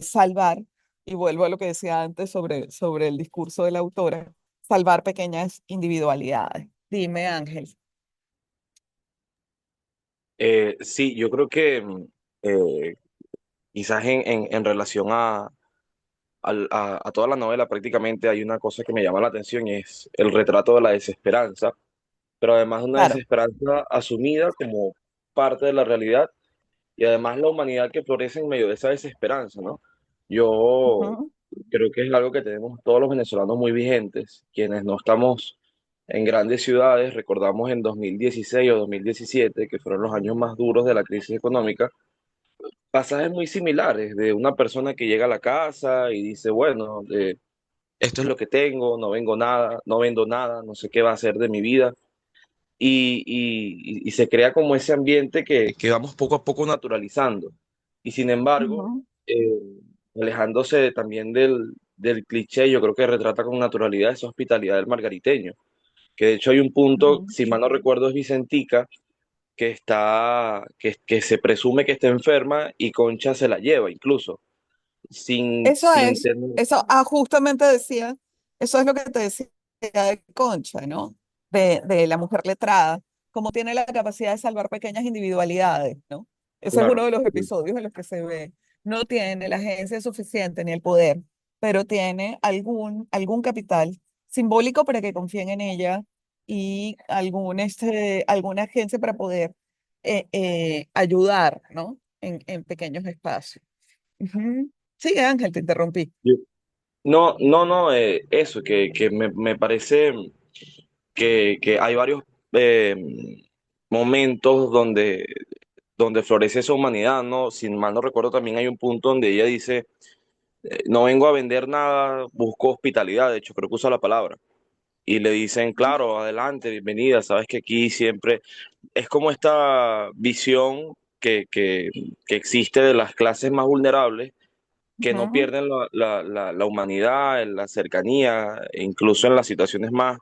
salvar, y vuelvo a lo que decía antes sobre el discurso de la autora, salvar pequeñas individualidades. Dime, Ángel. Sí, yo creo que eh, quizás en relación a toda la novela prácticamente hay una cosa que me llama la atención y es el retrato de la desesperanza, pero además una Claro. desesperanza asumida como parte de la realidad y además la humanidad que florece en medio de esa desesperanza, ¿no? Yo Ujú, creo que es algo que tenemos todos los venezolanos muy vigentes, quienes no estamos en grandes ciudades, recordamos en 2016 o 2017, que fueron los años más duros de la crisis económica, pasajes muy similares de una persona que llega a la casa y dice, bueno, esto es lo que tengo, no vengo nada, no vendo nada, no sé qué va a hacer de mi vida. Y se crea como ese ambiente que vamos poco a poco naturalizando. Y sin embargo, ujú, alejándose también del cliché, yo creo que retrata con naturalidad esa hospitalidad del margariteño. Que de hecho hay un punto, ujú. si mal no recuerdo, es Vicentica, que se presume que está enferma y Concha se la lleva incluso, Eso sin es, tener... eso, justamente decía, eso es lo que te decía de Concha, ¿no? de la mujer letrada, como tiene la capacidad de salvar pequeñas individualidades, ¿no? Ese es uno Claro. de los episodios en los que se ve. No tiene la agencia suficiente ni el poder, pero tiene algún capital simbólico para que confíen en ella y alguna agencia para poder ayudar, ¿no? En pequeños espacios. Ujú. Sí, Ángel, te interrumpí. Yo- No, no, no, eso, que me parece que hay varios eh, momentos donde florece esa humanidad, ¿no? Sin mal no recuerdo, también hay un punto donde ella dice, no vengo a vender nada, busco hospitalidad, de hecho, creo que usa la palabra. Y le dicen, claro, adelante, bienvenida, sabes que aquí siempre es como esta visión que existe de las clases más vulnerables, que no Ujú. pierden la humanidad, la cercanía, e incluso en las situaciones más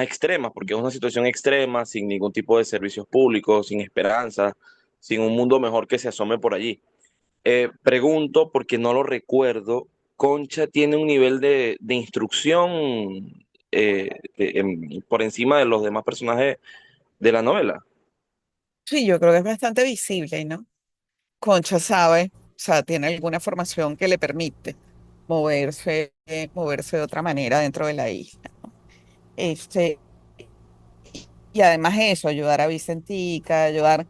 extremas, porque es una situación extrema, sin ningún tipo de servicios públicos, sin esperanza, sin un mundo mejor que se asome por allí. Pregunto, porque no lo recuerdo, ¿Concha tiene un nivel de instrucción por encima de los demás personajes de la novela? Sí, yo creo que es bastante visible, ¿no? Concha sabe, o sea, tiene alguna formación que le permite moverse de otra manera dentro de la isla. Este, y además eso, ayudar a Vicentica, ayudar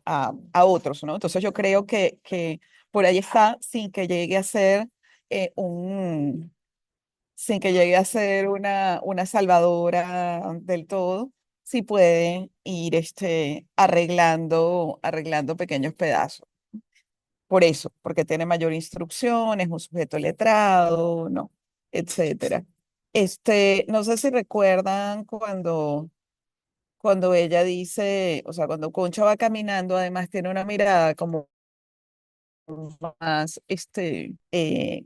a otros, ¿no? Entonces yo creo que por ahí está, eh, un, sin que llegue a ser una salvadora del todo, sí puede ir arreglando pequeños pedazos. Por eso, porque tiene mayor instrucción, es un sujeto letrado, ¿no? Etcétera. No sé si recuerdan cuando ella dice, o sea, cuando Concha va caminando, además tiene una mirada como más,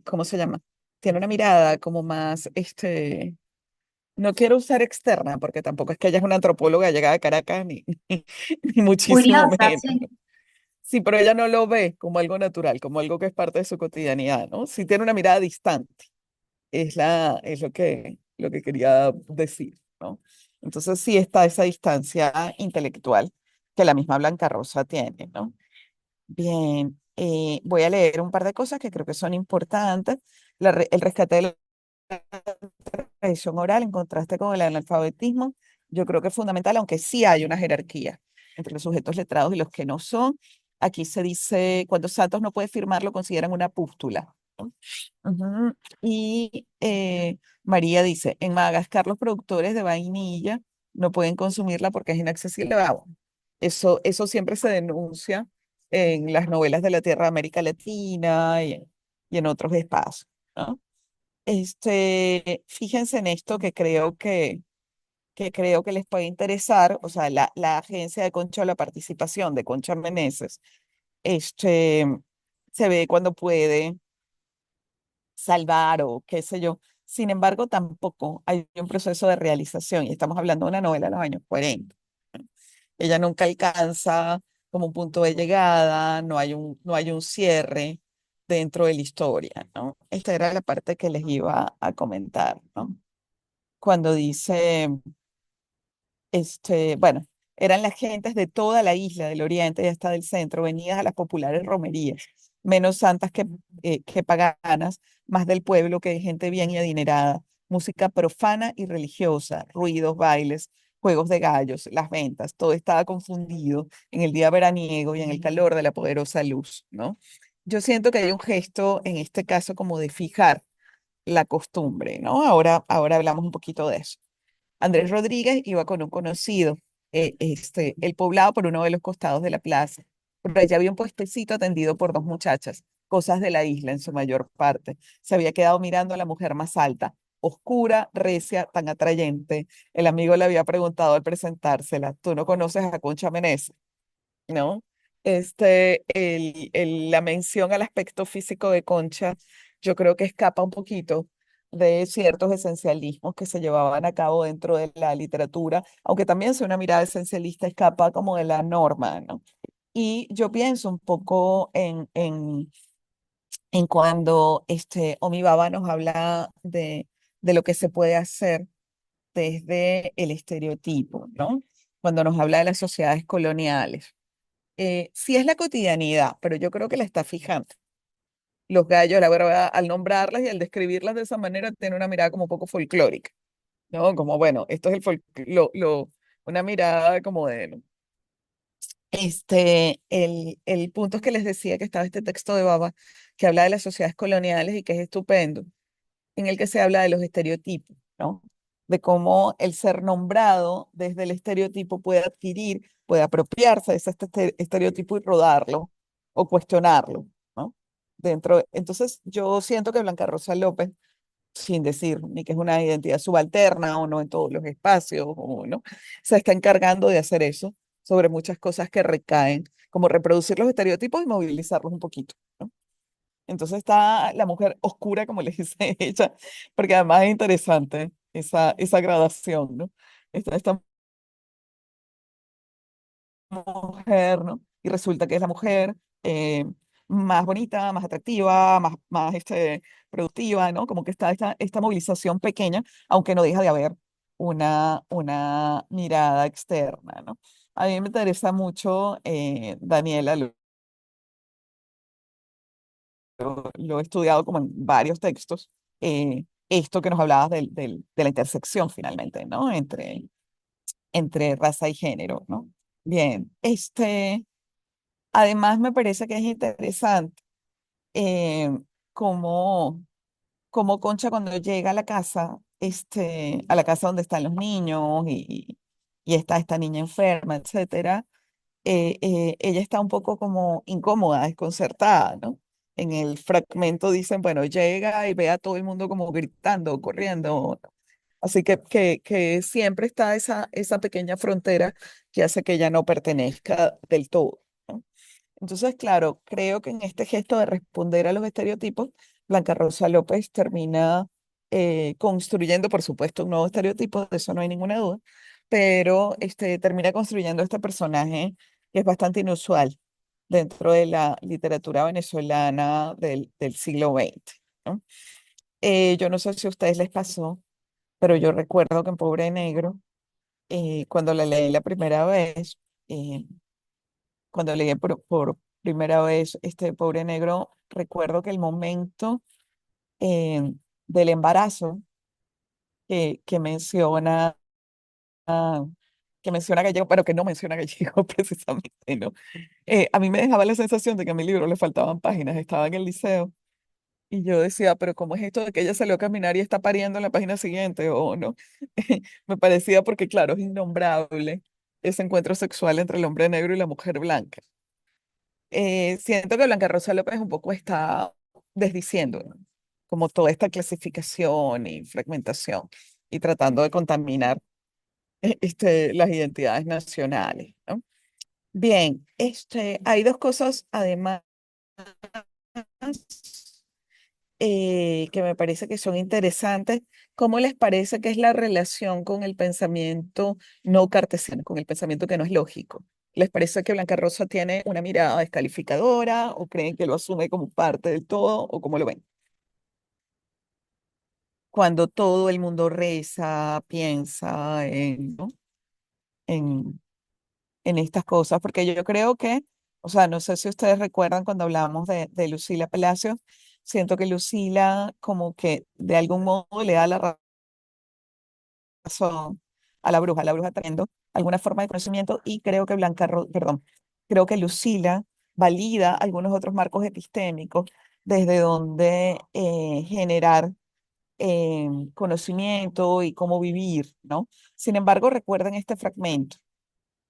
¿cómo se llama? Tiene una mirada como más, no quiero usar externa, porque tampoco es que ella es una antropóloga llegada de Caracas, ni muchísimo Curiosa, menos. sí. Sí, pero ella no lo ve como algo natural, como algo que es parte de su cotidianidad, ¿no? Sí tiene una mirada distante, es lo que quería decir, ¿no? Entonces sí está esa distancia intelectual que la misma Blanca Rosa tiene, ¿no? Bien, voy a leer un par de cosas que creo que son importantes. El rescate de la tradición oral en contraste con el analfabetismo, yo creo que es fundamental, aunque sí hay una jerarquía entre los sujetos letrados y los que no son. Aquí se dice, cuando Santos no puede firmar, lo consideran una pústula, ¿no? Ujú. Y María dice, en Madagascar los productores de vainilla no pueden consumirla porque es inaccesible. Eso siempre se denuncia en las novelas de la Tierra de América Latina y en otros espacios, ¿no? Fíjense en esto que creo que les puede interesar, o sea, la agencia de Concha, la participación de Concha Meneses, este, se ve cuando puede salvar o qué sé yo. Sin embargo, tampoco hay un proceso de realización y estamos hablando de una novela de los años 40. Ella nunca alcanza como un punto de llegada, no hay un cierre dentro de la historia, ¿no? Esta era la parte que les iba a comentar, ¿no? Cuando dice, bueno, eran las gentes de toda la isla del oriente y hasta del centro, venidas a las populares romerías, menos santas que paganas, más del pueblo que de gente bien y adinerada, música profana y religiosa, ruidos, bailes, juegos de gallos, las ventas, todo estaba confundido en el día veraniego y en el calor de la poderosa luz, ¿no? Yo siento que hay un gesto en este caso como de fijar la costumbre, ¿no? Ahora hablamos un poquito de eso. Andrés Rodríguez iba con un conocido, el poblado por uno de los costados de la plaza. Por allá había un puestecito atendido por dos muchachas, cosas de la isla en su mayor parte. Se había quedado mirando a la mujer más alta, oscura, recia, tan atrayente. El amigo le había preguntado al presentársela, ¿tú no conoces a Concha Meneses? ¿No? La mención al aspecto físico de Concha, yo creo que escapa un poquito de ciertos esencialismos que se llevaban a cabo dentro de la literatura, aunque también si una mirada esencialista escapa como de la norma, ¿no? Y yo pienso un poco en cuando Omi Baba nos habla de lo que se puede hacer desde el estereotipo, ¿no? Cuando nos habla de las sociedades coloniales. Sí es la cotidianidad, pero yo creo que la está fijando. Los gallos, la verdad, al nombrarlas y al describirlas de esa manera, tiene una mirada como un poco folclórica, ¿no? Como, bueno, esto es una mirada como de, ¿no? El punto es que les decía que estaba este texto de Baba que habla de las sociedades coloniales y que es estupendo, en el que se habla de los estereotipos, ¿no? De cómo el ser nombrado desde el estereotipo puede adquirir, puede apropiarse de ese estereotipo y rodarlo o cuestionarlo, ¿no? Entonces, yo siento que Blanca Rosa López, sin decir ni que es una identidad subalterna o no en todos los espacios, o no, se está encargando de hacer eso sobre muchas cosas que recaen, como reproducir los estereotipos y movilizarlos un poquito, ¿no? Entonces está la mujer oscura, como le dice ella, porque además es interesante esa gradación, ¿no? Esta mujer, ¿no? Y resulta que es la mujer más bonita, más atractiva, más productiva, ¿no? Como que está esta movilización pequeña, aunque no deja de haber una mirada externa, ¿no? A mí me interesa mucho, Daniela, lo he estudiado como en varios textos, esto que nos hablabas de la intersección finalmente, ¿no? Entre raza y género, ¿no? Bien, además me parece que es interesante eh, cómo, cómo Concha cuando llega a la casa, a la casa donde están los niños y está esta niña enferma, etcétera, ella está un poco como incómoda, desconcertada, ¿no? En el fragmento dicen, bueno, llega y ve a todo el mundo como gritando, corriendo. Así que siempre está esa pequeña frontera que hace que ella no pertenezca del todo, ¿no? Entonces, claro, creo que en este gesto de responder a los estereotipos, Blanca Rosa López termina construyendo, por supuesto, un nuevo estereotipo, de eso no hay ninguna duda, pero termina construyendo este personaje que es bastante inusual dentro de la literatura venezolana del siglo XX, ¿no? Yo no sé si a ustedes les pasó, pero yo recuerdo que en Pobre Negro, cuando la leí la primera vez, eh, cuando leí por primera vez este Pobre Negro, recuerdo que el momento eh, del embarazo que menciona, que menciona Gallego, pero que no menciona Gallego precisamente, ¿no? A mí me dejaba la sensación de que a mi libro le faltaban páginas, estaba en el liceo. Y yo decía, pero ¿cómo es esto de que ella salió a caminar y está pariendo en la página siguiente? O no. Me parecía porque, claro, es innombrable ese encuentro sexual entre el hombre negro y la mujer blanca. Siento que Blanca Rosa López un poco está desdiciendo, ¿no? Como toda esta clasificación y fragmentación y tratando de contaminar las identidades nacionales, ¿no? Bien, hay dos cosas además que me parece que son interesantes. ¿Cómo les parece que es la relación con el pensamiento no cartesiano, con el pensamiento que no es lógico? ¿Les parece que Blanca Rosa tiene una mirada descalificadora o creen que lo asume como parte del todo o cómo lo ven? Cuando todo el mundo reza, piensa ¿no? en, en estas cosas, porque yo creo que, o sea, no sé si ustedes recuerdan cuando hablamos de Lucila Palacios, siento que Lucila como que de algún modo le da la razón a la bruja teniendo alguna forma de conocimiento y creo que perdón, creo que Lucila valida algunos otros marcos epistémicos desde donde generar conocimiento y cómo vivir, ¿no? Sin embargo, recuerden este fragmento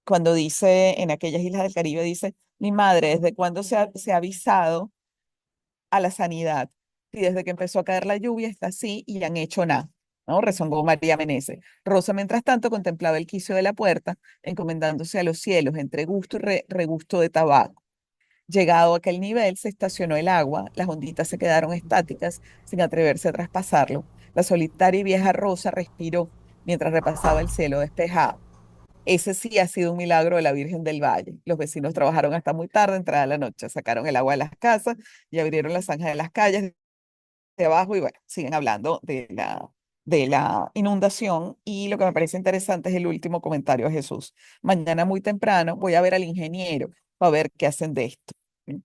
cuando dice en aquellas islas del Caribe, dice, mi madre, ¿desde cuándo se ha avisado a la sanidad? Y desde que empezó a caer la lluvia está así y han hecho nada, ¿no? Rezongó María Meneses. Rosa, mientras tanto, contemplaba el quicio de la puerta, encomendándose a los cielos entre gusto y regusto de tabaco. Llegado a aquel nivel, se estacionó el agua, las onditas se quedaron estáticas sin atreverse a traspasarlo. La solitaria y vieja Rosa respiró mientras repasaba el cielo despejado. Ese sí ha sido un milagro de la Virgen del Valle. Los vecinos trabajaron hasta muy tarde, entrada la noche, sacaron el agua de las casas y abrieron las zanjas de las calles de abajo y bueno, siguen hablando de la inundación. Y lo que me parece interesante es el último comentario de Jesús. Mañana muy temprano voy a ver al ingeniero para ver qué hacen de esto. ¿Sí?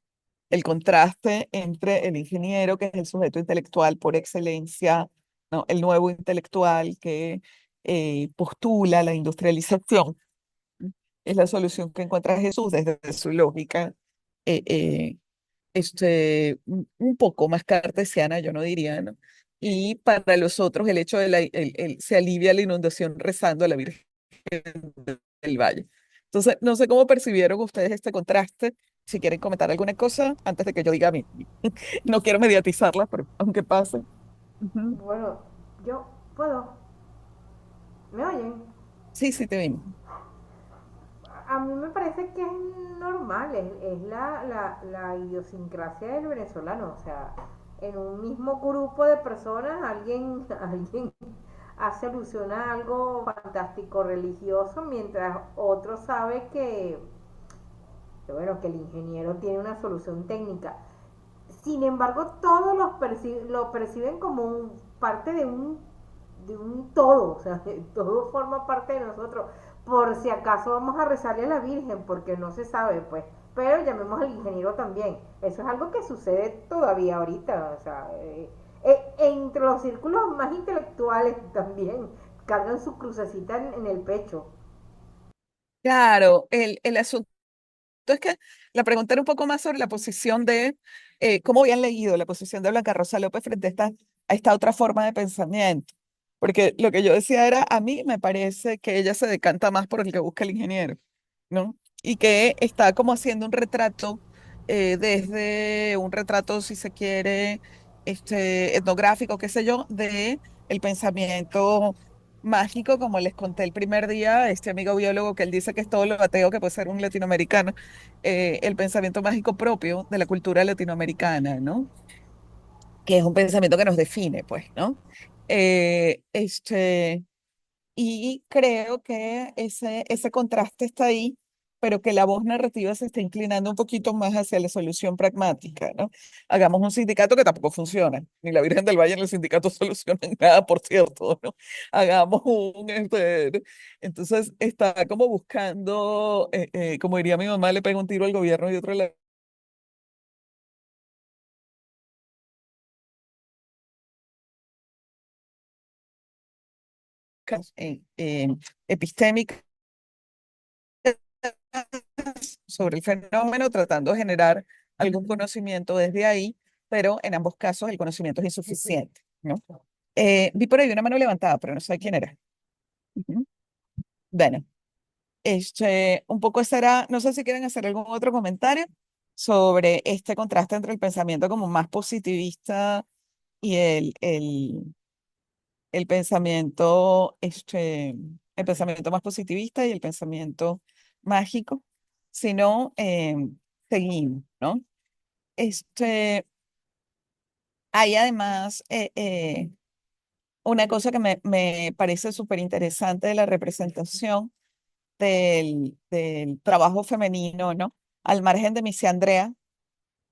El contraste entre el ingeniero, que es el sujeto intelectual por excelencia, ¿no? El nuevo intelectual que postula la industrialización, ¿sí? Es la solución que encuentra Jesús desde su lógica un poco más cartesiana, yo no diría, ¿no? Y para los otros, el hecho de se alivia la inundación rezando a la Virgen del Valle. Entonces, no sé cómo percibieron ustedes este contraste. Si quieren comentar alguna cosa antes de que yo diga a mí. No quiero mediatizarla, pero aunque pase. Ujú. Bueno, yo puedo. ¿Me oyen? Sí, sí, te vimos. A mí me parece que es normal, es la idiosincrasia del venezolano. O sea, en un mismo grupo de personas alguien hace alusión a algo fantástico religioso, mientras otro sabe bueno, que el ingeniero tiene una solución técnica. Sin embargo, todos lo perciben como parte de un todo, o sea, todo forma parte de nosotros. Por si acaso vamos a rezarle a la Virgen, porque no se sabe, pues. Pero llamemos al ingeniero también. Eso es algo que sucede todavía ahorita, o sea, entre los círculos más intelectuales también cargan su crucecita en el pecho. Claro, el asunto es que la pregunta era un poco más sobre la posición de cómo habían leído la posición de Blanca Rosa López frente a esta otra forma de pensamiento. Porque lo que yo decía era, a mí me parece que ella se decanta más por el que busca el ingeniero, ¿no? Y que está como haciendo un retrato, desde un retrato, si se quiere, etnográfico, qué sé yo, de el pensamiento mágico, como les conté el primer día, este amigo biólogo que él dice que es todo lo ateo que puede ser un latinoamericano, el pensamiento mágico propio de la cultura latinoamericana, ¿no? Que es un pensamiento que nos define, pues, ¿no? Eh, este, y creo que ese contraste está ahí, pero que la voz narrativa se está inclinando un poquito más hacia la solución pragmática, ¿no? Hagamos un sindicato que tampoco funciona, ni la Virgen del Valle ni el sindicato solucionan nada, por cierto, ¿no? Hagamos entonces está como buscando, como diría mi mamá, le pega un tiro al gobierno y otro le epistémica sobre el fenómeno, tratando de generar algún conocimiento desde ahí, pero en ambos casos el conocimiento es insuficiente, ¿no? Vi por ahí una mano levantada, pero no sé quién era. Ujú. Bueno, un poco será, no sé si quieren hacer algún otro comentario sobre este contraste entre el pensamiento como más positivista y el pensamiento, el pensamiento más positivista y el pensamiento mágico, sino seguimos, ¿no? Este, hay además una cosa que me parece súper interesante de la representación del trabajo femenino, ¿no? Al margen de Missy Andrea,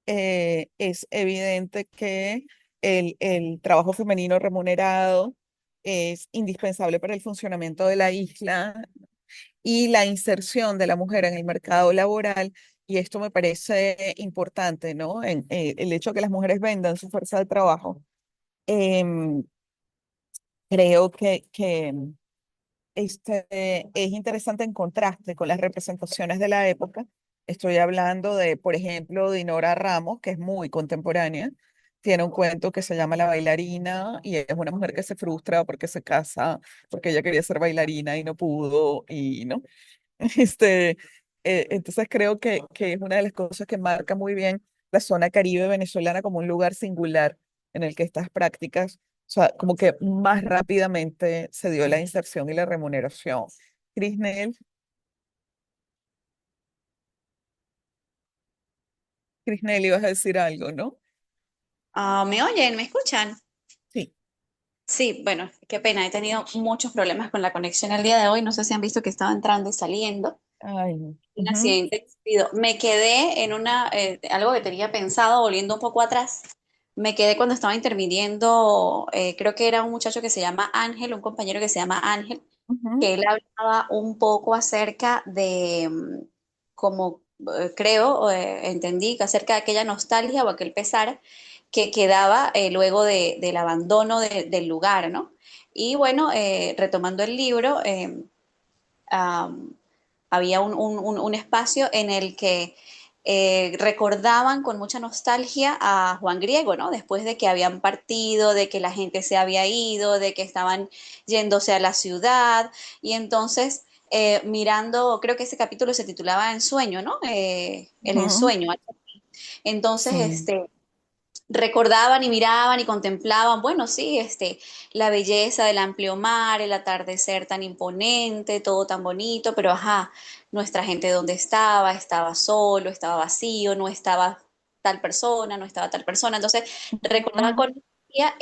es evidente que el trabajo femenino remunerado es indispensable para el funcionamiento de la isla y la inserción de la mujer en el mercado laboral. Y esto me parece importante, ¿no? El hecho de que las mujeres vendan su fuerza de trabajo. em, Creo que es interesante en contraste con las representaciones de la época. Estoy hablando de, por ejemplo, Dinora Ramos, que es muy contemporánea. Tiene un cuento que se llama La bailarina y es una mujer que se frustra porque se casa, porque ella quería ser bailarina y no pudo, y no. Este, entonces creo que es una de las cosas que marca muy bien la zona Caribe venezolana como un lugar singular en el que estas prácticas, o sea, como que más rápidamente se dio la inserción y la remuneración. Crisnel, ibas a decir algo, ¿no? ¿Me oyen? ¿Me escuchan? Sí. Sí, bueno, qué pena, he tenido muchos problemas con la conexión el día de hoy, no sé si han visto que estaba entrando y saliendo. Ay, no. Un Ujú. accidente. Me quedé en algo que tenía pensado, volviendo un poco atrás, me quedé cuando estaba interviniendo, creo que era un muchacho que se llama Ángel, un compañero que se llama Ángel, Ujú, que él hablaba un poco acerca de, como creo, entendí, que acerca de aquella nostalgia o aquel pesar que quedaba luego del abandono del lugar, ¿no? Y bueno, retomando el libro, am, había un espacio en el que recordaban con mucha nostalgia a Juan Griego, ¿no? Después de que habían partido, de que la gente se había ido, de que estaban yéndose a la ciudad, y entonces mirando, creo que ese capítulo se titulaba Ensueño, ¿no? El ujú. ensueño. Entonces, Sí. recordaban y miraban y contemplaban, bueno, sí, la belleza del amplio mar, el atardecer tan imponente, todo tan bonito, pero ajá, nuestra gente dónde estaba, estaba solo, estaba vacío, no estaba tal persona, no estaba tal persona. Entonces, recordaban Ujú. con nostalgia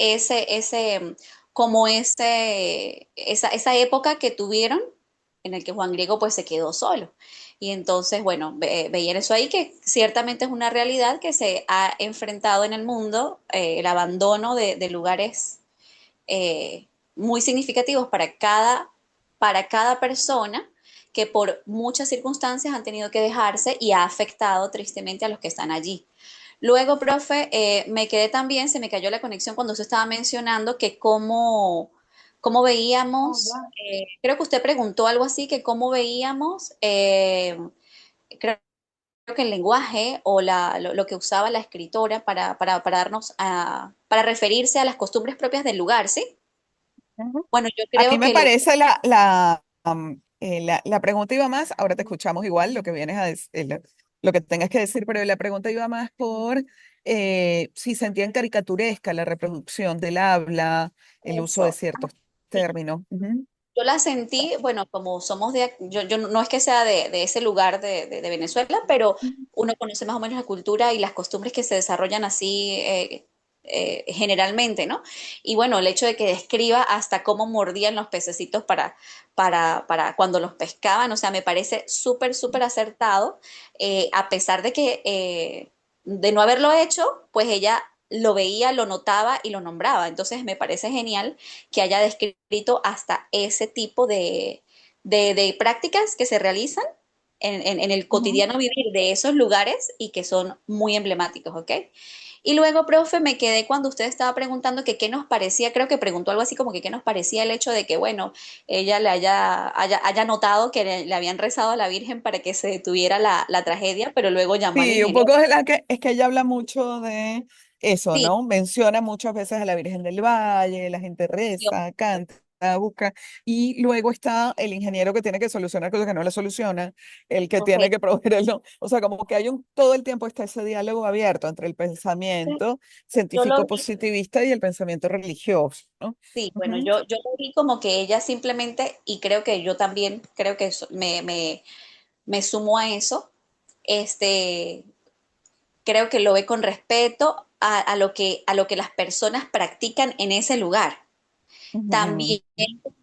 como esa época que tuvieron en el que Juan Griego pues se quedó solo. Y entonces, bueno, veían eso ahí, que ciertamente es una realidad que se ha enfrentado en el mundo, el abandono de lugares muy significativos para cada persona, que por muchas circunstancias han tenido que dejarse y ha afectado tristemente a los que están allí. Luego, profe, me quedé también, se me cayó la conexión cuando usted estaba mencionando que cómo veíamos, creo que usted preguntó algo así, que cómo veíamos, creo que el lenguaje o lo que usaba la escritora para darnos para referirse a las costumbres propias del lugar, ¿sí? Ujú. Bueno, yo A mí creo me que lo parece la pregunta iba más, ahora te escuchamos igual, lo que vienes a decir, lo que tengas que decir, pero la pregunta iba más por si sentían caricaturesca la reproducción del habla, el uso de eso. ciertos Sí. términos. Ujú. Yo la sentí, bueno, como somos yo no es que sea de ese lugar de Venezuela, pero uno conoce más o menos la cultura y las costumbres que se desarrollan así generalmente, ¿no? Y bueno, el hecho de que describa hasta cómo mordían los pececitos para cuando los pescaban, o sea, me parece súper, súper acertado, a pesar de que de no haberlo hecho, pues ella lo veía, lo notaba y lo nombraba. Entonces me parece genial que haya descrito hasta ese tipo de prácticas que se realizan en el Ujú. cotidiano vivir de esos lugares y que son muy emblemáticos, ¿ok? Y luego, profe, me quedé cuando usted estaba preguntando que qué nos parecía, creo que preguntó algo así como que qué nos parecía el hecho de que, bueno, ella haya notado que le habían rezado a la Virgen para que se detuviera la tragedia, pero luego llamó al Sí, un ingeniero. poco es que ella habla mucho de eso, Sí, ¿no? Menciona muchas veces a la Virgen del Valle, la gente yo- reza, canta, busca, y luego está el ingeniero que tiene que solucionar cosas que no le solucionan, el que tiene correcto. que proveer el no. O sea, como que hay todo el tiempo está ese diálogo abierto entre el pensamiento Yo científico lo vi. positivista y el pensamiento religioso, ¿no? Sí, bueno, Ujú. yo lo vi como que ella simplemente, y creo que yo también, creo que me sumo a eso, este, creo que lo ve con respeto a lo que las personas practican en ese lugar. Ujú. También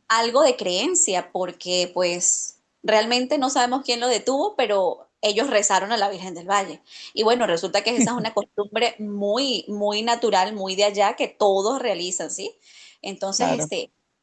algo de creencia, porque pues realmente no sabemos quién lo detuvo, pero ellos rezaron a la Virgen del Valle. Y bueno, resulta que esa es una costumbre muy, muy natural, muy de allá, que todos realizan, ¿sí? Entonces, Claro.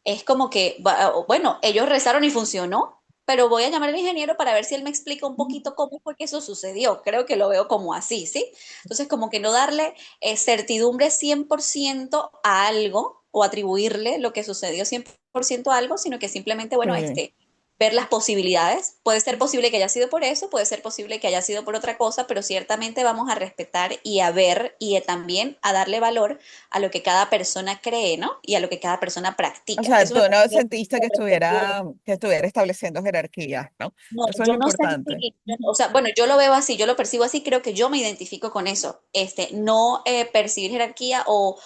es como que, bueno, ellos rezaron y funcionó, pero voy a llamar al ingeniero para ver si él me explica un poquito cómo fue que eso sucedió. Creo que lo veo como así, ¿sí? Entonces, como que no darle certidumbre 100% a algo o atribuirle lo que sucedió 100% a algo, sino que simplemente, bueno, Sí. ver las posibilidades. Puede ser posible que haya sido por eso, puede ser posible que haya sido por otra cosa, pero ciertamente vamos a respetar y a ver y también a darle valor a lo que cada persona cree, ¿no? Y a lo que cada persona O practica. sea, Eso tú me no parece sentiste respetuoso. que estuviera estableciendo jerarquías, ¿no? No, Eso es yo lo no importante. sentí, o sea, bueno, yo lo veo así, yo lo percibo así, creo que yo me identifico con eso, no percibir jerarquía o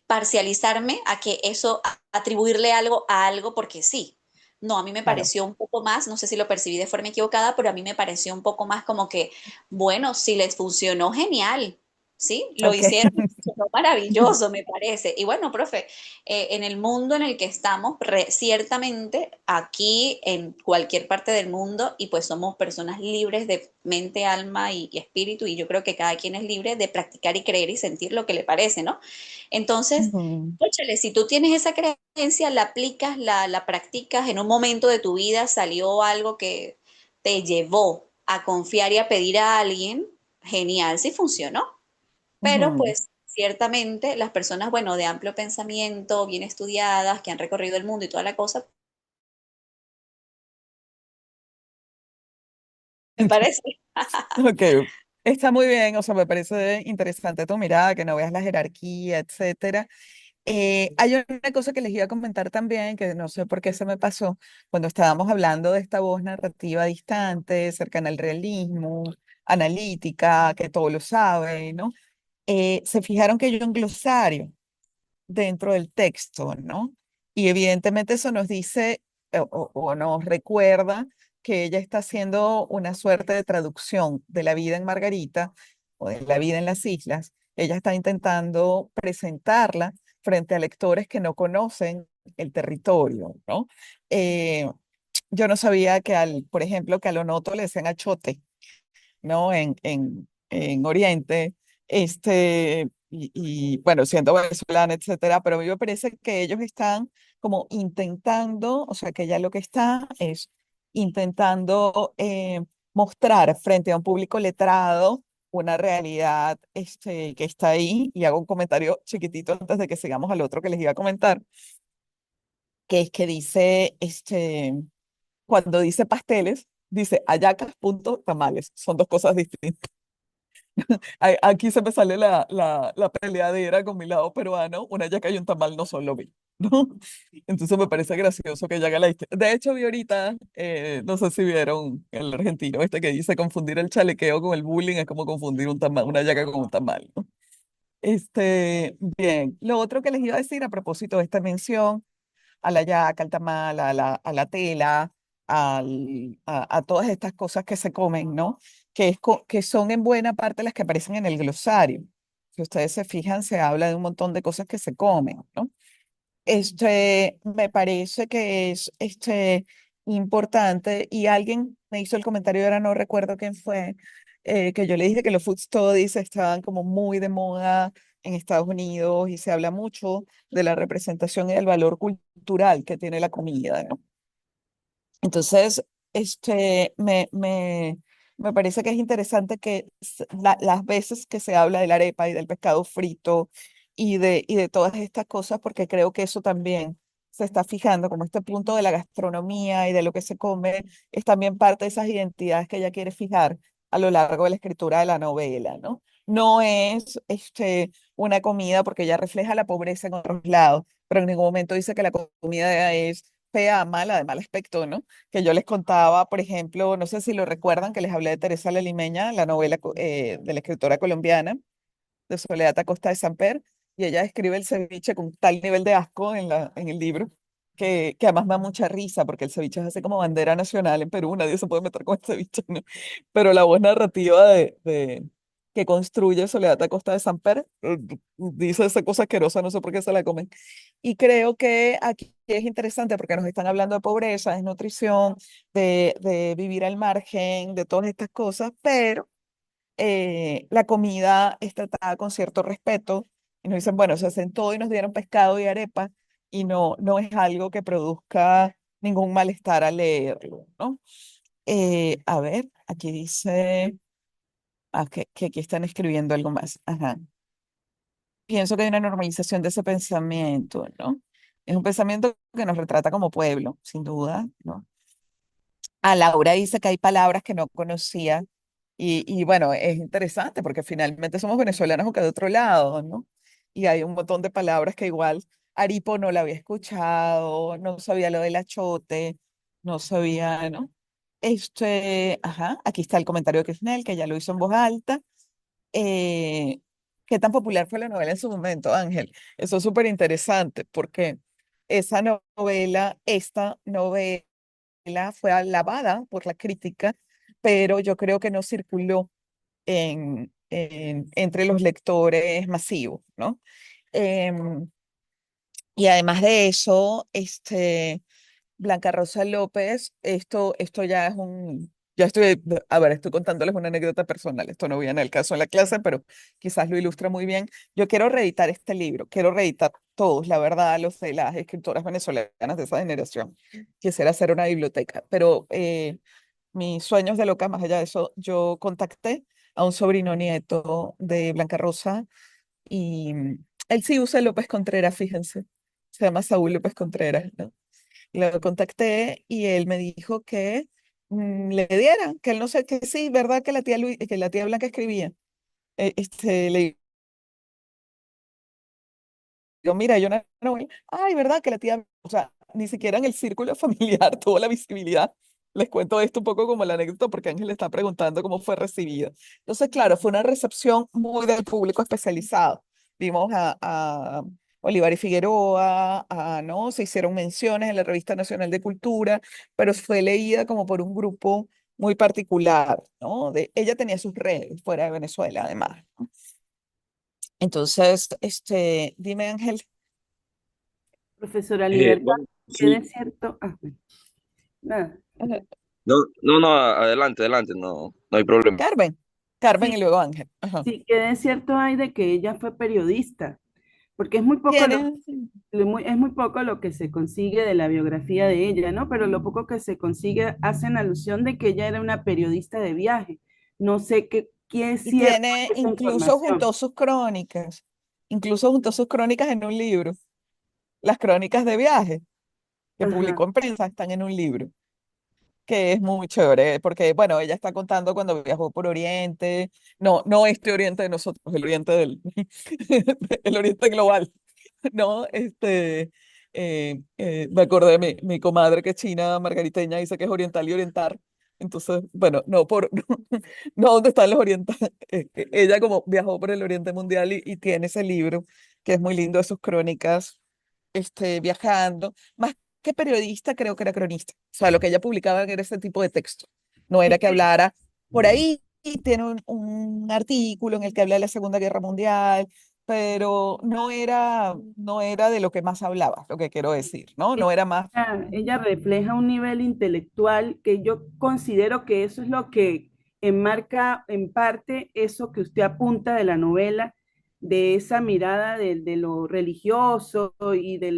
parcializarme a que eso, atribuirle algo a algo porque sí. No, a mí me Claro. pareció un poco más, no sé si lo percibí de forma equivocada, pero a mí me pareció un poco más como que, bueno, si les funcionó, genial, ¿sí? Lo Ok. hicieron, funcionó maravilloso, me parece. Y bueno, profe, en el mundo en el que estamos, ciertamente aquí, en cualquier parte del mundo, y pues somos personas libres de mente, alma y espíritu, y yo creo que cada quien es libre de practicar y creer y sentir lo que le parece, ¿no? Entonces, Ujú, cónchale, si tú tienes esa creencia, la aplicas, la practicas, en un momento de tu vida salió algo que te llevó a confiar y a pedir a alguien, genial, sí funcionó. Pero ujú. pues ciertamente las personas, bueno, de amplio pensamiento, bien estudiadas, que han recorrido el mundo y toda la cosa, me parece. Ok, está muy bien, o sea, me parece interesante tu mirada, que no veas la jerarquía, etcétera. Hay una cosa que les iba a comentar también, que no sé por qué se me pasó, cuando estábamos hablando de esta voz narrativa distante, cercana al realismo, analítica, que todo lo sabe, ¿no? Se fijaron que hay un glosario dentro del texto, ¿no? Y evidentemente eso nos dice o nos recuerda que ella está haciendo una suerte de traducción de la vida en Margarita o de la vida en las islas. Ella está intentando presentarla frente a lectores que no conocen el territorio, ¿no? Eh, yo no sabía que por ejemplo, que al onoto le decían achote, ¿no? En Oriente, bueno, siendo venezolana, etcétera, pero a mí me parece que ellos están como intentando, o sea, que ya lo que está es intentando mostrar frente a un público letrado una realidad que está ahí, y hago un comentario chiquitito antes de que sigamos al otro que les iba a comentar, que es que dice, cuando dice pasteles, dice hallacas, punto, tamales, son dos cosas distintas. Aquí se me sale la peleadera con mi lado peruano, una yaca y un tamal no son lo mismo, ¿no? Entonces me parece gracioso que ella haga la distinción. De hecho, vi ahorita, no sé si vieron el argentino este que dice confundir el chalequeo con el bullying es como confundir un tamal, una yaca con un tamal, ¿no? Bien, lo otro que les iba a decir a propósito de esta mención a la yaca, al tamal, a la tela, a todas estas cosas que se comen, ¿no? Que son en buena parte las que aparecen en el glosario. Si ustedes se fijan, se habla de un montón de cosas que se comen, ¿no? Me parece que es importante, y alguien me hizo el comentario, ahora no recuerdo quién fue, que yo le dije que los food studies estaban como muy de moda en Estados Unidos y se habla mucho de la representación y del valor cultural que tiene la comida, ¿no? Entonces, me parece que es interesante que las veces que se habla de la arepa y del pescado frito y de todas estas cosas, porque creo que eso también se está fijando, como este punto de la gastronomía y de lo que se come, es también parte de esas identidades que ella quiere fijar a lo largo de la escritura de la novela, ¿no? No es una comida porque ella refleja la pobreza en otros lados, pero en ningún momento dice que la comida es fea, mala, de mal aspecto, ¿no? Que yo les contaba, por ejemplo, no sé si lo recuerdan, que les hablé de Teresa la Limeña, la novela de la escritora colombiana, de Soledad Acosta de Samper, y ella describe el ceviche con tal nivel de asco en el libro, que además me da mucha risa, porque el ceviche es así como bandera nacional en Perú, nadie se puede meter con el ceviche, ¿no? Pero la voz narrativa que construye Soledad Acosta de Samper dice esa cosa asquerosa, no sé por qué se la comen. Y creo que aquí es interesante porque nos están hablando de pobreza, de nutrición, de vivir al margen, de todas estas cosas, pero la comida es tratada con cierto respeto, y nos dicen, bueno, se sentó y nos dieron pescado y arepa, y no es algo que produzca ningún malestar al leerlo, ¿no? A ver, aquí dice, que aquí están escribiendo algo más. Ajá. Pienso que hay una normalización de ese pensamiento, ¿no? Es un pensamiento que nos retrata como pueblo, sin duda, ¿no? A Laura dice que hay palabras que no conocía, y bueno, es interesante porque finalmente somos venezolanos aunque de otro lado, ¿no? Y hay un montón de palabras que igual Aripo no la había escuchado, no sabía lo del achote, no sabía, ¿no? Ajá, aquí está el comentario de Krishnel, que ya lo hizo en voz alta. Eh, ¿Qué tan popular fue la novela en su momento, Ángel? Eso es súper interesante porque esta novela fue alabada por la crítica, pero yo creo que no circuló entre los lectores masivos, ¿no? Em, y además de eso, Blanca Rosa López, esto ya es ya estoy, a ver, estoy contándoles una anécdota personal, esto no viene al caso en la clase, pero quizás lo ilustra muy bien. Yo quiero reeditar este libro, quiero reeditar todos, la verdad, los de las escritoras venezolanas de esa generación. Quisiera hacer una biblioteca, pero mis sueños de loca, más allá de eso, yo contacté a un sobrino nieto de Blanca Rosa y él sí usa López Contreras, fíjense, se llama Saúl López Contreras, ¿no? Lo contacté y él me dijo que le diera, que él no sé, que sí, ¿verdad? Que que la tía Blanca escribía. Le digo, mira, yo una novela, ay, ¿verdad? Que la tía, o sea, ni siquiera en el círculo familiar tuvo la visibilidad. Les cuento esto un poco como la anécdota porque Ángel le está preguntando cómo fue recibida. Entonces, claro, fue una recepción muy del público especializado. Vimos a Olivar y Figueroa, ¿no? Se hicieron menciones en la Revista Nacional de Cultura, pero fue leída como por un grupo muy particular, ¿no? Ella tenía sus redes fuera de Venezuela, además, ¿no? Entonces, dime, Ángel. Profesora Libertad, Bueno, ¿qué sí, de cierto? Bueno, nada. Ajá. no, no, no, adelante, adelante, no, no hay problema. Carmen, Carmen y Sí, luego Ángel. Ajá. sí, ¿qué de cierto hay de que ella fue periodista? Porque es muy poco Tiene, es muy poco lo que se consigue de la biografía de ella, ¿no? Pero lo poco que se consigue hacen alusión de que ella era una periodista de viaje. No sé qué es y cierto tiene de esa información. incluso juntó sus crónicas en un libro. Las crónicas de viaje que Ajá. publicó en prensa están en un libro, que es muy chévere, porque, bueno, ella está contando cuando viajó por Oriente, no este Oriente de nosotros, el Oriente el Oriente global. No, me acordé de mi comadre que es china, margariteña, dice que es oriental y oriental. Entonces, bueno, no donde están los orientales. Ella como viajó por el Oriente Mundial y tiene ese libro, que es muy lindo de sus crónicas, viajando. Más que periodista, creo que era cronista. O sea, lo que ella publicaba era ese tipo de texto. No Es era que que hablara por ahí. Y tiene un artículo en el que habla de la Segunda Guerra Mundial, pero no era de lo que más hablaba, lo que quiero decir, ¿no? No era más. ella refleja un nivel intelectual que yo considero que eso es lo que enmarca en parte eso que usted apunta de la novela, de esa mirada de lo religioso y de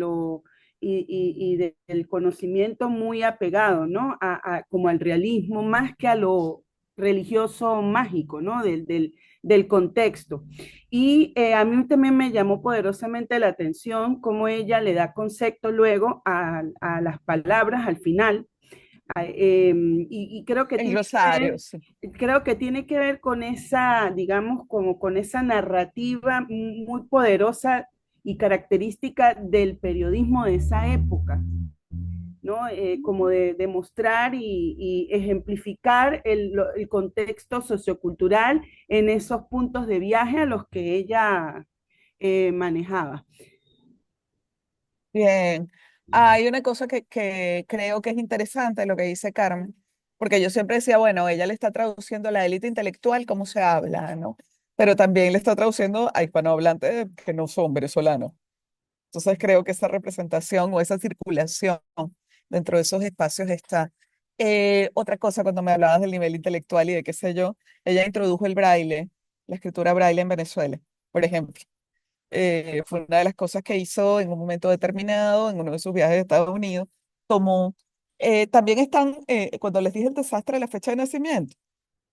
del conocimiento muy apegado, ¿no? Como al realismo, más que a lo religioso mágico, ¿no? Del contexto. Y a mí también me llamó poderosamente la atención cómo ella le da concepto luego a las palabras al final. Y creo que El tiene que glosario, ver, sí. creo que tiene que ver con esa, digamos, como con esa narrativa muy poderosa y característica del periodismo de esa época, ¿no? Como de mostrar y ejemplificar el contexto sociocultural en esos puntos de viaje a los que ella manejaba. Bien. Hay una cosa que creo que es interesante lo que dice Carmen, porque yo siempre decía, bueno, ella le está traduciendo a la élite intelectual cómo se habla, ¿no? Pero también le está traduciendo a hispanohablantes que no son venezolanos. Entonces creo que esa representación o esa circulación dentro de esos espacios está. Otra cosa, cuando me hablabas del nivel intelectual y de qué sé yo, ella introdujo el braille, la escritura braille en Venezuela, por ejemplo. Fue una de las cosas que hizo en un momento determinado, en uno de sus viajes a Estados Unidos. Tomó, también están, cuando les dije el desastre de la fecha de nacimiento,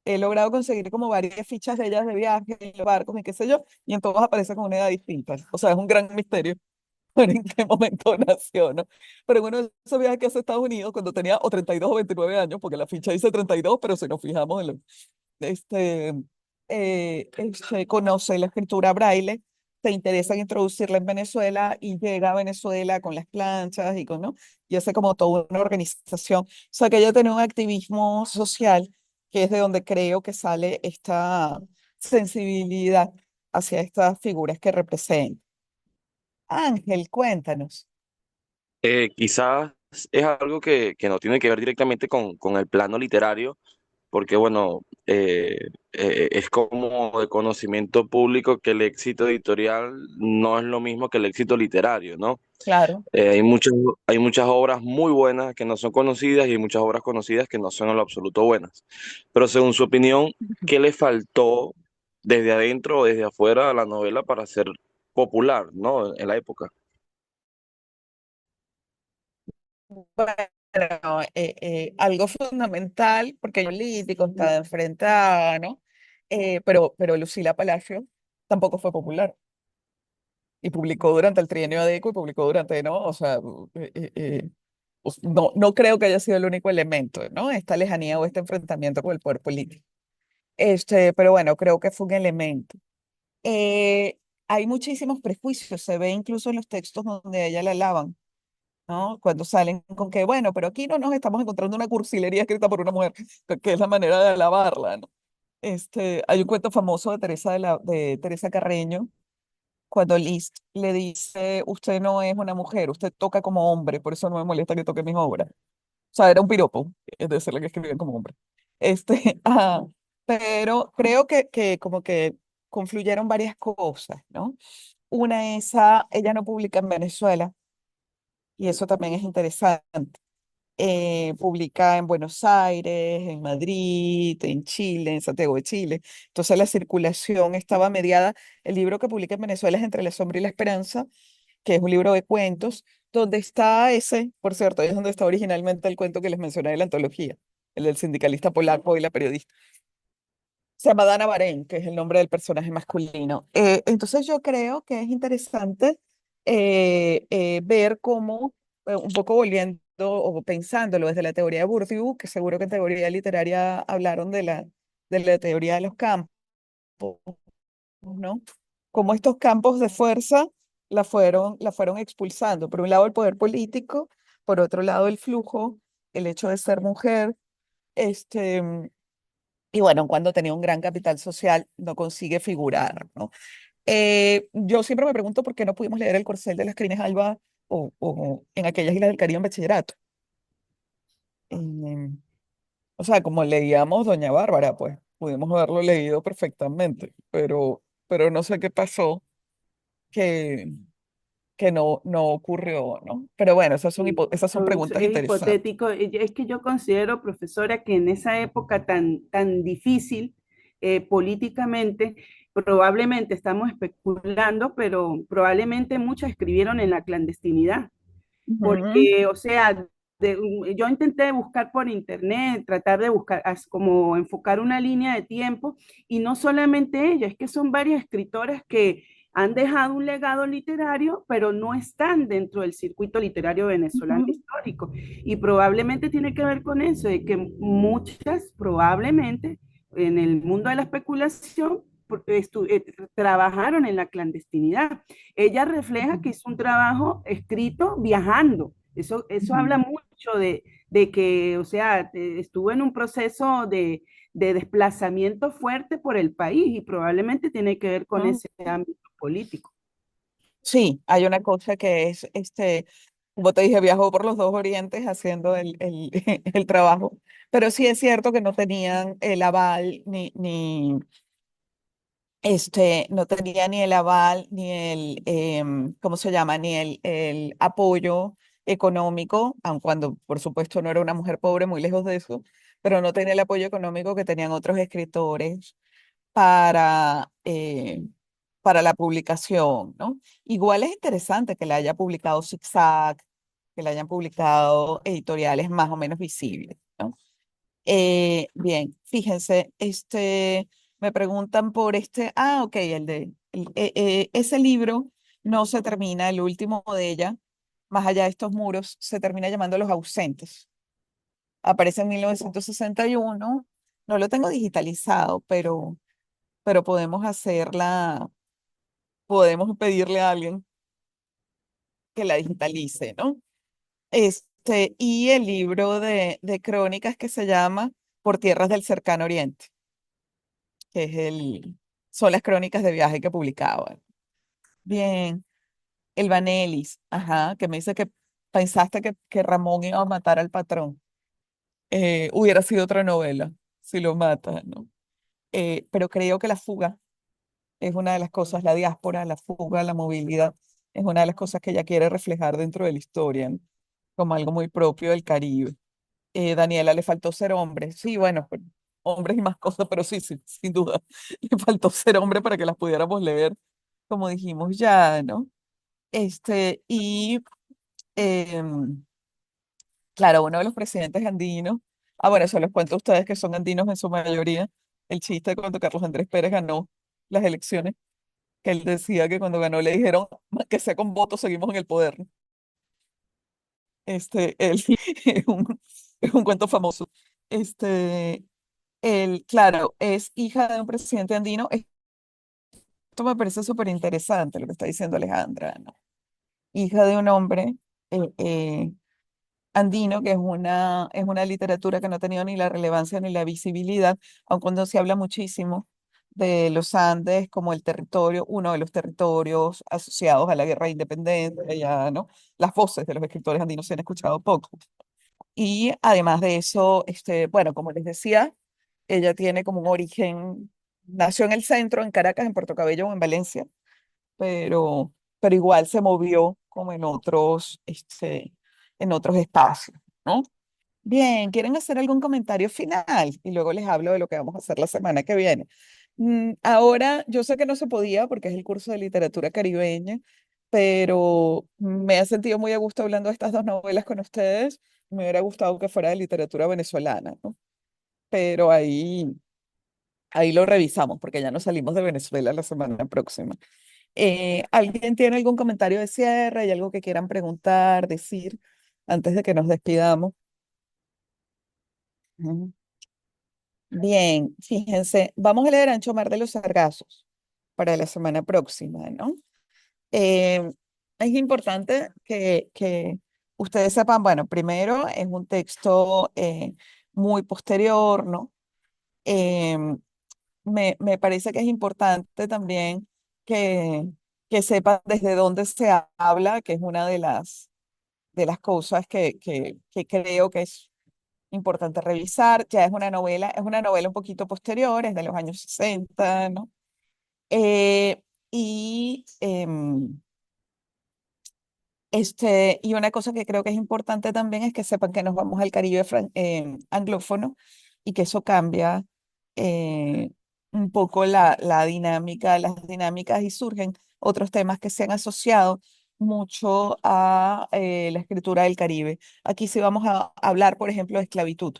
he logrado conseguir como varias fichas de ellas de viaje, en los barcos y qué sé yo, y en todos aparece con una edad distinta. O sea, es un gran misterio ver en qué momento nació, ¿no? Pero en uno de esos viajes que hace a Estados Unidos, cuando tenía o 32 o 29 años, porque la ficha dice 32, pero si nos fijamos en lo, este, conoce la escritura braille, se interesa en introducirla en Venezuela y llega a Venezuela con las planchas y ¿no? Y hace como toda una organización. O sea, que ella tiene un activismo social que es de donde creo que sale esta sensibilidad hacia estas figuras que representan. Ángel, cuéntanos. Quizás es algo que no tiene que ver directamente con el plano literario, porque bueno, es como de conocimiento público que el éxito editorial no es lo mismo que el éxito literario, ¿no? Claro. Hay muchas obras muy buenas que no son conocidas y hay muchas obras conocidas que no son en lo absoluto buenas. Pero según su opinión, ¿qué le faltó desde adentro o desde afuera a la novela para ser popular, ¿no? En la época. Bueno, algo fundamental, porque el político estaba enfrentada, ¿no? Pero Lucila Palacio tampoco fue popular y publicó durante el trienio Adeco y publicó durante, ¿no? O sea, no creo que haya sido el único elemento, ¿no? Esta lejanía o este enfrentamiento con el poder político. Pero bueno, creo que fue un elemento. Eh, Hay muchísimos prejuicios, se ve incluso en los textos donde a ella la alaban, ¿no? Cuando salen con que, bueno, pero aquí no nos estamos encontrando una cursilería escrita por una mujer, que es la manera de alabarla, ¿no? Hay un cuento famoso de de Teresa Carreño, cuando Liszt le dice, usted no es una mujer, usted toca como hombre, por eso no me molesta que toque mis obras. O sea, era un piropo, es decir, la que escribían como hombre. Ajá. Pero creo que como que confluyeron varias cosas, ¿no? Una es, ella no publica en Venezuela, y eso también es interesante. Publica en Buenos Aires, en Madrid, en Chile, en Santiago de Chile. Entonces la circulación estaba mediada. El libro que publica en Venezuela es Entre la sombra y la esperanza, que es un libro de cuentos, donde está ese, por cierto, ahí es donde está originalmente el cuento que les mencioné de la antología, el del sindicalista polaco y la periodista. Se llama Dana Barén, que es el nombre del personaje masculino. Entonces yo creo que es interesante ver cómo, un poco volviendo o pensándolo desde la teoría de Bourdieu, que seguro que en teoría literaria hablaron de la teoría de los campos, ¿no? Cómo estos campos de fuerza la fueron expulsando. Por un lado el poder político, por otro lado el flujo, el hecho de ser mujer, este, y bueno, cuando tenía un gran capital social, no consigue figurar, ¿no? Yo siempre me pregunto por qué no pudimos leer El Corcel de las Crines Alba o en aquellas islas del Caribe en bachillerato. Eh, o sea, como leíamos Doña Bárbara, pues pudimos haberlo leído perfectamente, pero no sé qué pasó que, que no ocurrió, ¿no? Pero bueno, Sí, esas son entonces preguntas es interesantes. hipotético. Es que yo considero, profesora, que en esa época tan difícil políticamente, probablemente estamos especulando, pero probablemente muchas escribieron en la clandestinidad. Ujú, Porque, o sea, yo intenté buscar por internet, tratar de buscar, como enfocar una línea de tiempo, y no solamente ella, es que son varias escritoras que han dejado un legado literario, pero no están dentro del circuito literario venezolano ujú, histórico. Y probablemente tiene que ver con eso, de que muchas, probablemente, en el mundo de la especulación, trabajaron en la clandestinidad. Ella refleja que es un trabajo escrito viajando. Eso ujú, habla mucho de que, o sea, estuvo en un proceso de desplazamiento fuerte por el país y probablemente tiene que ver con ujú. ese ámbito político. Sí, hay una cosa que es, como te dije, viajó por los dos orientes haciendo el trabajo, pero sí es cierto que no tenían el aval, no tenía ni el aval, ni ¿cómo se llama? Ni el apoyo económico, aun cuando por supuesto no era una mujer pobre, muy lejos de eso, pero no tenía el apoyo económico que tenían otros escritores para, eh, para la publicación, ¿no? Igual es interesante que la haya publicado Zigzag, que la hayan publicado editoriales más o menos visibles, ¿no? Bien, fíjense, me preguntan por ok, ese libro no se termina, el último de ella, más allá de estos muros, se termina llamando Los Ausentes. Aparece en 1961, no lo tengo digitalizado, pero podemos pedirle a alguien que la digitalice, ¿no? Y el libro de crónicas que se llama Por Tierras del Cercano Oriente, que son las crónicas de viaje que publicaba. Bien, el Vanelis, ajá, que me dice que pensaste que Ramón iba a matar al patrón. Hubiera sido otra novela. si lo mata, ¿no? Pero creo que la fuga es una de las cosas, la diáspora, la fuga, la movilidad, es una de las cosas que ella quiere reflejar dentro de la historia, ¿no? Como algo muy propio del Caribe. Daniela, le faltó ser hombre. Sí, bueno, pues, hombres y más cosas, pero sí, sí, sin duda. Le faltó ser hombre para que las pudiéramos leer, como dijimos ya, ¿no? Y em, claro, uno de los presidentes andinos, bueno, se los cuento a ustedes que son andinos en su mayoría, el chiste de cuando Carlos Andrés Pérez ganó las elecciones, que él decía que cuando ganó le dijeron que sea con votos seguimos en el poder, ¿no? Él, es un cuento famoso. Este, Él, claro, es hija de un presidente andino. Esto me parece súper interesante lo que está diciendo Alejandra, ¿no? Hija de un hombre eh, eh, andino, que es una literatura que no ha tenido ni la relevancia ni la visibilidad, aun cuando se habla muchísimo de los Andes como el territorio, uno de los territorios asociados a la guerra de independencia, ya, ¿no? Las voces de los escritores andinos se han escuchado poco. Y además de eso, bueno, como les decía, ella tiene como un origen, nació en el centro, en Caracas, en Puerto Cabello o en Valencia, pero, pero igual se movió como en otros espacios, ¿no? Bien, ¿quieren hacer algún comentario final? Y luego les hablo de lo que vamos a hacer la semana que viene. Ahora, yo sé que no se podía porque es el curso de literatura caribeña, pero me he sentido muy a gusto hablando de estas dos novelas con ustedes. Me hubiera gustado que fuera de literatura venezolana, ¿no? Pero ahí lo revisamos porque ya nos salimos de Venezuela la semana próxima. ¿Alguien tiene algún comentario de cierre? ¿Hay algo que quieran preguntar, decir antes de que nos despidamos? Ujú. Bien, fíjense, vamos a leer Ancho Mar de los Sargazos para la semana próxima, ¿no? Eh, es importante que ustedes sepan, bueno, primero es un texto muy posterior, ¿no? Em, me parece que es importante también que, que sepan desde dónde se habla, que es una de las cosas que creo que es importante revisar. Ya es una novela un poquito posterior, es de los años 60, ¿no? Eh, y, em, y una cosa que creo que es importante también es que sepan que nos vamos al Caribe anglófono y que eso cambia eh, un poco la dinámica, las dinámicas y surgen otros temas que se han asociado mucho a la escritura del Caribe. Aquí sí vamos a hablar, por ejemplo, de esclavitud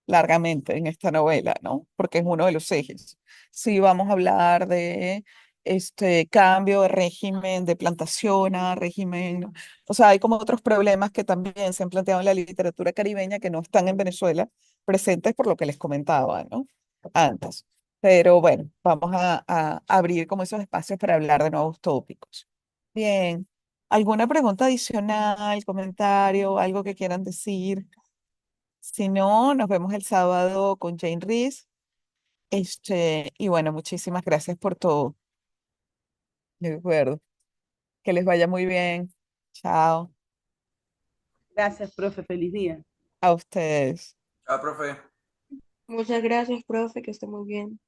largamente en esta novela, ¿no? Porque es uno de los ejes. Sí, vamos a hablar de este cambio de régimen de plantación a régimen, ¿no? O sea, hay como otros problemas que también se han planteado en la literatura caribeña que no están en Venezuela presentes por lo que les comentaba, ¿no? Antes. Pero bueno, vamos a abrir como esos espacios para hablar de nuevos tópicos. Bien. ¿Alguna pregunta adicional, comentario, algo que quieran decir? Si no, nos vemos el sábado con Jane Reese. Y bueno, muchísimas gracias por todo. De acuerdo. Que les vaya muy bien. Chao. Gracias, profe. Feliz día. A ustedes. Chao, profe. Muchas gracias, profe, que esté muy bien.